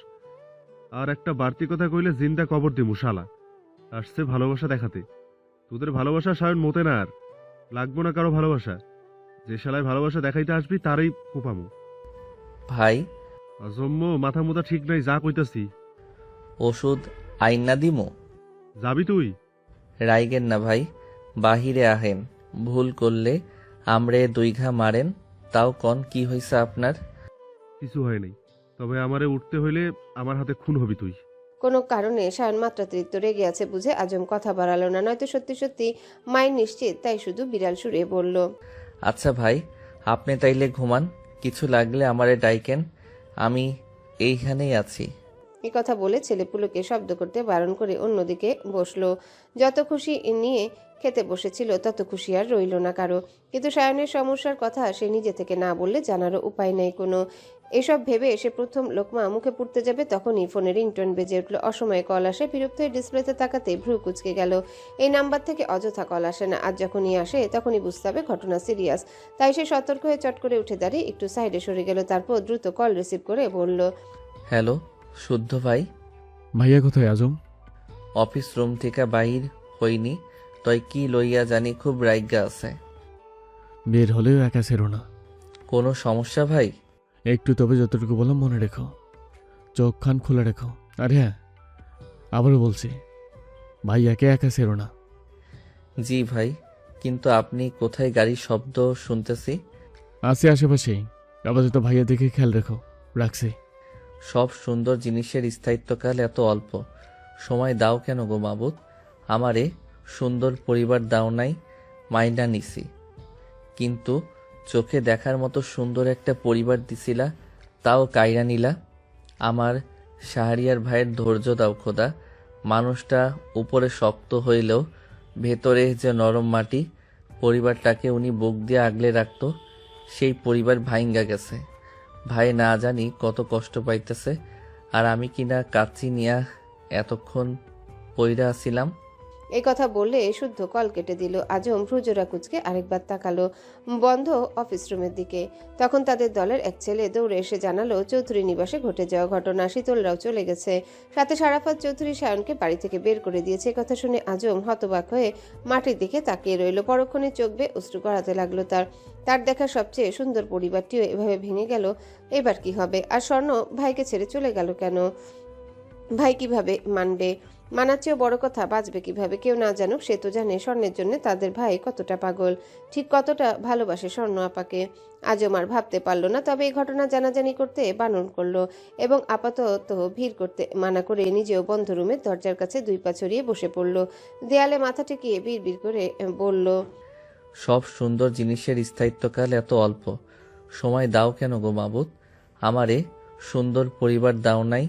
আর একটা বাড়তি কথা কইলে জিন্দা কবর দিমু শালা। আসছে ভালোবাসা দেখাতে। তোদের ভালোবাসা সায়ন মতে না, আর লাগবো না কারো ভালোবাসা। যে শালায় ভালোবাসা দেখাইতে আসবি তারই কোপামু। ভাই, অজম্ম, মাথা মুথা ঠিক নাই, যা কইতাছি। ওষুধ আইনা দিমু? যাবি তুই? রাইগেন না ভাই, বাহিরে আহেন। ভুল করলে আমরে 2 ঘা মারেন। তাও কন কি হইছে আপনার? কিছু হয় নাই, তবে আমারে উঠতে হইলে আমার হাতে খুন হবি তুই। কোনো কারণে সায়ন মাত্রাতিরিক্ত রেগে আছে বুঝে আজম কথা বাড়ালো না। নয়তো সত্যি সত্যি মায়ের নিশ্চিত, তাই শুধু বিড়াল সুরে বলল, আচ্ছা ভাই, আপনি তাইলে ঘুমান। কিছু লাগলে আমারে ডাইকেন, আমি এইখানেই আছি। এই কথা বলে ছেলেপুলোকে শব্দ করতে বারণ করে অন্যদিকে বসলো। যত খুশি নিয়ে খেতে বসেছিল তত খুশি আর রইল না কারো। কিন্তু সায়নের সমস্যার কথা সে নিজে থেকে না বললে জানারও উপায় নেই কোনো। এসব ভেবে সে প্রথম লোকমা মুখে পুড়তে যাবে তখনই ফোনের রিংটোন বেজে উঠল। অসময়ে কল আসে। বিরক্ত হয়ে ডিসপ্লেতে তাকাতে ভ্রু কুচকে গেল। এই নাম্বার থেকে অযথা কল আসে না। আজ যখনই আসে তখনই বুঝতে হবে ঘটনা সিরিয়াস। তাই সে সতর্ক হয়ে চট করে উঠে দাঁড়িয়ে একটু সাইডে সরে গেল। তারপর দ্রুত কল রিসিভ করে বলল, হ্যালো শুদ্ধ ভাই। ভাইয়া কোথায় আজম? অফিস রুম থেকে বাহির হইনি, তই কি লইয়া জানি খুব রাইগা আছে। বের হলেও একা ছেড়ো না। কোনো সমস্যা ভাই? একটু, তবে যতটুকু বললাম মনে রেখো। চোখ খান খোলা রেখো। আর হ্যাঁ, আবারও বলছি, ভাইয়াকে একা ছেড়ো না। জি ভাই, কিন্তু আপনি কোথায় গাড়ির শব্দ শুনতেছি? আসি আশেপাশেই। আপাতত ভাইয়া দেখে খেয়াল রেখো। রাখছি। সব সুন্দর জিনিসের স্থায়িত্বকাল এত অল্প। সময় দাও কেন গো মাবুদ? আমারে সুন্দর পরিবার দাও নাই, মাইনা নিছি। কিন্তু চোখে দেখার মতো সুন্দর একটা পরিবার দিছিলা, তাও কাইরা নিলা। আমার শাহরিয়ার ভাইয়ের ধৈর্য দাও খোদা। মানুষটা উপরে শক্ত হইলেও ভেতরে যে নরম মাটি, পরিবারটাকে উনি বুক দিয়ে আগলে রাখতো, সেই পরিবার ভাইঙ্গা গেছে। ভাই না জানি কত কষ্ট পাইতেছে, আর আমি কিনা কাচ্চি নিয়া এতক্ষণ পইরা আসিলাম। এই কথা বললে শুদ্ধ কল কেটে দিল। আজম ভ্রুজোড়া কুচকে আরেকবার তাকালো বন্ধ অফিস রুমের দিকে। তখন তাদের দলের এক ছেলে দৌড়ে এসে জানালো চৌধুরী নিবাসে ঘটে যাওয়া ঘটনা। শীতলরাও চলে গেছে, সাথে সারাফাত চৌধুরী সায়নকে বাড়ি থেকে বের করে দিয়েছে। কথা শুনে আজম হতবাক হয়ে মাটির দিকে তাকিয়ে রইল। পরক্ষণে চোখ বেয়ে অশ্রু গড়াতে লাগলো তার দেখা সবচেয়ে সুন্দর পরিবারটিও এভাবে ভেঙে গেল। এবার কি হবে? আর স্বর্ণ ভাইকে ছেড়ে চলে গেল কেন? ভাই কিভাবে মানবে? মানার চেয়েও বড় কথা, বাঁচবে কিভাবে? কেউ না জানুক, সে তো জানে স্বর্ণের জন্য তাদের ভাই কতটা পাগল, ঠিক কতটা ভালোবাসে স্বর্ণ আপাকে। আজম আর ভাবতে পারল না, তবে এই ঘটনা জানাজানি করতে বারণ করলো এবং আপাতত ভিড় করতে মানা করে নিজেও বন্ধ রুমের দরজার কাছে 2 পা ছড়িয়ে বসে পড়ল। দেয়ালে মাথা ঠেকিয়ে বিড়বিড় করে বলল, সব সুন্দর জিনিসের স্থায়িত্বকাল এত অল্প। সময় দাও কেন গো মাবুদ? আমারে সুন্দর পরিবার দাও নাই,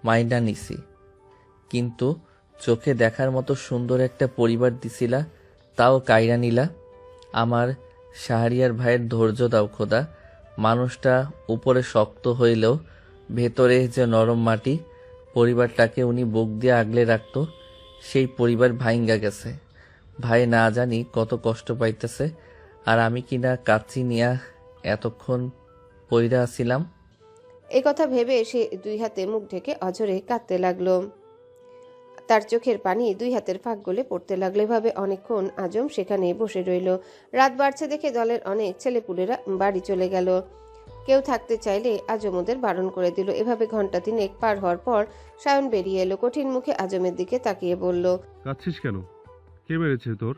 মাইনা নিছি। কিন্তু চোখে দেখার মতো সুন্দর একটা পরিবার দিছিলা, তাও কাইরা নিলা। আমার শাহরিয়ার ভাইয়ের ধৈর্য দাও খোদা। মানুষটা উপরে শক্ত হইলেও ভেতরে যে নরম মাটি, পরিবারটাকে উনি বুক দিয়ে আগলে রাখতো, সেই পরিবার ভাইঙ্গা গেছে। ভাই না জানি কত কষ্ট পাইতেছে, আর আমি কিনা কাচ্চি নিয়া এতক্ষণ পইরা আসিলাম। এই কথা ভেবে সে 2 হাতে মুখ ঢেকে অঝরে কাঁদতে লাগলো। তার চোখের পানি 2 হাতের ফাঁক গলে পড়তে লাগলো। এভাবে অনেকক্ষণ আজম সেখানে বসে রইল। রাত বাড়ছে দেখে দলের অনেক ছেলেপুলেরা বাড়ি চলে গেল। কেউ থাকতে চাইলে আজম ওদের বারণ করে দিল। এভাবে ঘন্টা 3 পার হওয়ার পর সায়ন বেরিয়ে এলো। কঠিন মুখে আজমের দিকে তাকিয়ে বলল, কাঁদছিস কেন? কে মেরেছে তোর?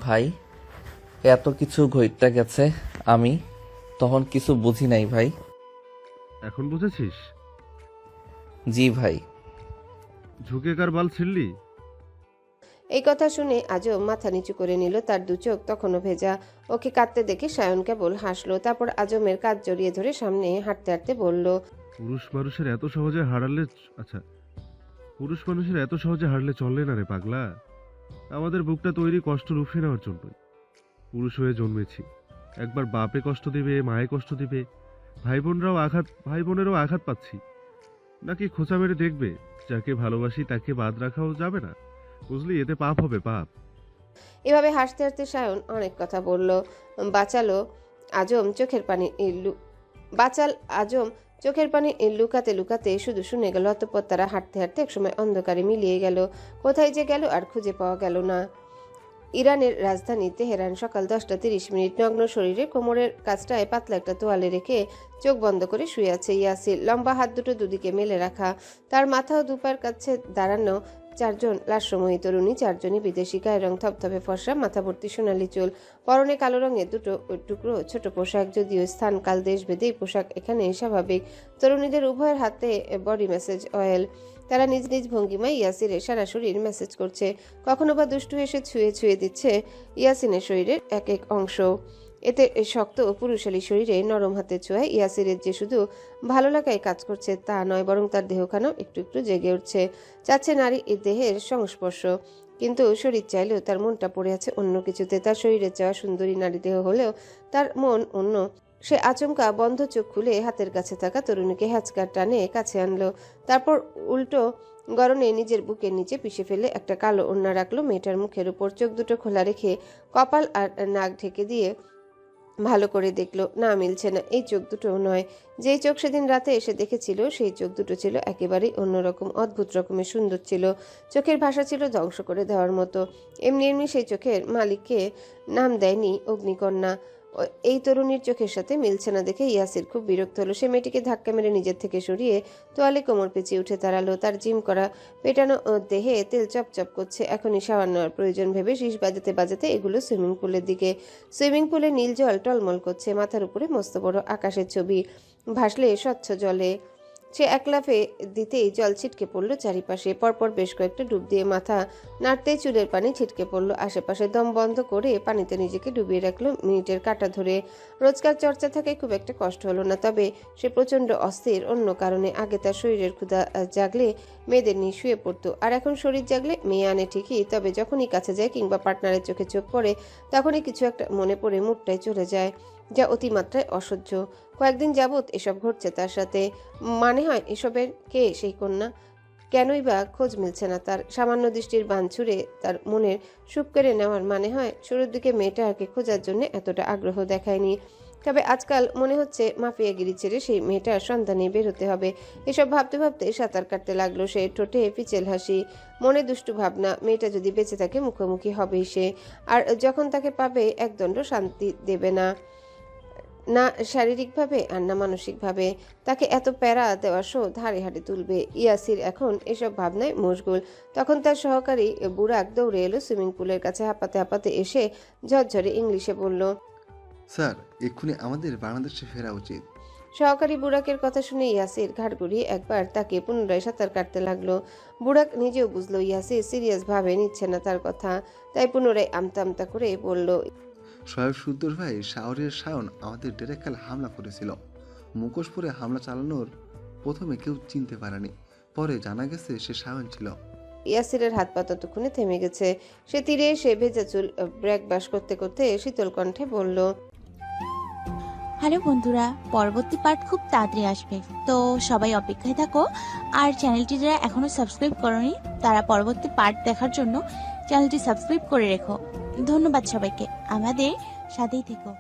ভাই, এত কিছু ঘইটা গেছে, আমি তখন কিছু বুঝি নাই ভাই। এখন বুঝেছিস? জি ভাই। ঝুঁকে কার বাল ছিড়লি? এই কথা শুনে আজম মাথা নিচু করে নিল। তার 2 চোখ তখনও ভেজা। ওকে কাঁদতে দেখে সায়ন কেবল হাসলো। তারপর আজমের কাঁধ জড়িয়ে ধরে সামনে হাঁটতে হাঁটতে বলল, পুরুষ মানুষের এত সহজে হারলে চলে না রে পাগলা। আমাদের বুকটা তৈরি কষ্ট রুখে নেওয়ার জন্যই। পুরুষ হয়ে জন্মেছি। একবার বাপে কষ্ট দিবে, মায়ে কষ্ট দিবে, ভাই বোনেরও আঘাত পাচ্ছি, নাকি খোঁচা মেরে দেখবে? যাকে ভালোবাসি তাকে বাদ রাখাও যাবে না, বুঝলি? এতে পাপ হবে, পাপ। এভাবে হাসতে হাসতে সায়ন অনেক কথা বলল। আজম চোখের পানি লুকাতে লুকাতে শুধু শুনে গেল। অতঃপর তারা হাঁটতে হাঁটতে একসময় অন্ধকারে মিলিয়ে গেল। কোথায় যে গেল আর খুঁজে পাওয়া গেল না। ইরানের রাজধানী তেহরান, সকাল 10:30। নগ্ন শরীরে কোমরের কাছটায় পাতলা একটা তোয়ালে রেখে চোখ বন্ধ করে শুয়ে আছে ইয়াসির। লম্বা হাত দুটো দুদিকে মেলে রাখা, তার মাথা ও দুপায়ের কাছে দাঁড়ানো 4 জন লাস্যময়ী তরুণী। 4 জনই বিদেশি, গায়ের রং থপথপে ফর্সা, মাথা ভর্তি সোনালি চুল, পরনে কালো রঙের 2 টুকরো ছোট পোশাক। যদিও স্থান কাল দেশ ভেদে এই পোশাক এখানে স্বাভাবিক। তরুণীদের উভয়ের হাতে বডি ম্যাসেজ অয়েল। তারা নিজ নিজ ভঙ্গিমায় ইয়াসিরের সারা শরীর ম্যাসেজ করছে। কখনো বা দুষ্টু এসে ছুঁয়ে ছুঁয়ে দিচ্ছে ইয়াসিনের শরীরের এক এক অংশ। এতে শক্ত ও পুরুষালী শরীরে নরম হাতের ছোঁয়ায় ইয়াসিরের যে শুধু ভালো লাগায় কাজ করছে তা নয়, বরং তার দেহখানাও একটু একটু জেগে উঠছে। চাচ্ছে নারী এই দেহের সংস্পর্শ, কিন্তু শরীর চাইলেও তার মনটা পড়ে আছে অন্য কিছুতে। তার শরীরে চাওয়া সুন্দরী নারী দেহ হলেও তার মন অন্য। সে আচমকা বন্ধ চোখ খুলে হাতের কাছে থাকা তরুণীকে হ্যাচকার টানে কাছে আনলো। তারপর উল্টো গরনে নিজের বুকের নিচে পিষে ফেলে একটা কালো ওড়না রাখলো মেয়েটার মুখের উপর। চোখ দুটো খোলা রেখে কপাল আর নাক ঢেকে দিয়ে ভালো করে দেখলো, না, মিলছে না। এই চোখ দুটো নয়। যেই চোখ সেদিন রাতে এসে দেখেছিল সেই চোখ দুটো ছিল একেবারেই অন্যরকম, অদ্ভুত রকমের সুন্দর ছিল। চোখের ভাষা ছিল ধ্বংস করে দেওয়ার মতো। এমনি এমনি সেই চোখের মালিককে নাম দেয়নি অগ্নিকন্যা। এই তরুণীর চোখের সাথে মিলছে না দেখে ইয়াসির খুব বিরক্ত হলো। সে মেয়েটিকে ধাক্কা মেরে নিজের থেকে সরিয়ে তোয়ালে কোমর পেঁচিয়ে উঠে দাঁড়ালো। তার জিম করা পেটানো দেহে তেল চপচপ করছে। এখনই শাওয়ার নেওয়ার প্রয়োজন ভেবে শীষ বাজাতে বাজাতে এগুলো সুইমিং পুলের দিকে। সুইমিং পুলে নীল জল টলমল করছে। মাথার উপরে মস্ত বড় আকাশের ছবি ভাসলে স্বচ্ছ জলে। সে এক লাফে দিতেই জল ছিটকে পড়লো চারিপাশে। পরপর বেশ কয়েকটা ডুব দিয়ে মাথা নাড়তেই চুলের পানি ছিটকে পড়লো আশেপাশে। দম বন্ধ করে পানিতে নিজেকে ডুবিয়ে রাখলো মিনিটের কাঁটা ধরে। রোজকার চর্চা থাকে খুব একটা কষ্ট হলো না, তবে সে প্রচণ্ড অস্থির অন্য কারণে। আগে তার শরীরের ক্ষুধা জাগলে মেয়েদের নিয়ে শুয়ে পড়তো, আর এখন শরীর জাগলে মেয়ে আনে ঠিকই, তবে যখনই কাছে যায় কিংবা পার্টনারের চোখে চোখ পড়ে তখনই কিছু একটা মনে পড়ে মুডটাই চলে যায়, যা অতিমাত্রায় অসহ্য। কয়েকদিন যাবৎ এসব ঘটছে তার সাথে। মানে হয় এসবের কে সেই কন্যা? কেনই বা খোঁজ মিলছে না তার? সামান্য দৃষ্টির বান ছুড়ে তার মনের সুখ কেড়ে নেওয়ার মানে হয় শুরুর দিকে মেয়েটাকে খোঁজার জন্য এতটা আগ্রহ দেখায়নি, তবে আজকাল মনে হচ্ছে মাফিয়াগিরি ছেড়ে সেই মেয়েটার সন্ধানে বেরোতে হবে। এসব ভাবতে ভাবতে সাঁতার কাটতে লাগলো সে, ঠোঁটে পিচেল হাসি, মনে দুষ্টু ভাবনা। মেয়েটা যদি বেঁচে থাকে মুখোমুখি হবেই সে, আর যখন তাকে পাবে একদণ্ড শান্তি দেবে না, না শারীরিকভাবে আর না মানসিকভাবে। তাকে এত প্যারা দেওয়ার শো ধারে হাটে তুলবে। ইয়াসির এখন এসব ভাবনায় মশগুল। তখন তার সহকারী বুরাক দৌড়ে এলো সুইমিং পুলের কাছে। হাঁপাতে হাঁপাতে এসে ঝরঝরে ইংলিশে বলল, স্যার এক্ষুনি আমাদের বাংলাদেশে ফেরা উচিত। সহকারী বুড়াকের কথা শুনে ইয়াসির ঘাড় ঘুরিয়ে একবার তাকে পুনরায় সাঁতার কাটতে লাগলো। বুড়াক নিজেও বুঝলো ইয়াসির সিরিয়াস ভাবে নিচ্ছে না তার কথা, তাই পুনরায় আমতা আমতা করে বলল, শোয়েব সুদ্দর ভাই শাওরের শাওন আমাদের ডেরেকাল হামলা করেছিল। মুখোশ পরে হামলা চালানোর প্রথমে কেউ চিনতে পারেনি, পরে জানা গেছে সে শাওন ছিল। ইয়াসিরের হাত পা ততক্ষণে থেমে গেছে। সে তীরে এসে ভেজা চুল ব্রেক বাস করতে করতে শীতল কণ্ঠে বলল, হ্যালো বন্ধুরা, পরবর্তী পার্ট খুব তাড়াতাড়ি আসবে, তো সবাই অপেক্ষায় থাকো। আর চ্যানেলটি যারা এখনো সাবস্ক্রাইব করোনি তারা পরবর্তী পার্ট দেখার জন্য চ্যানেলটি সাবস্ক্রাইব করে রেখো। ধন্যবাদ সবাইকে, আমাদের সাথেই থেকো।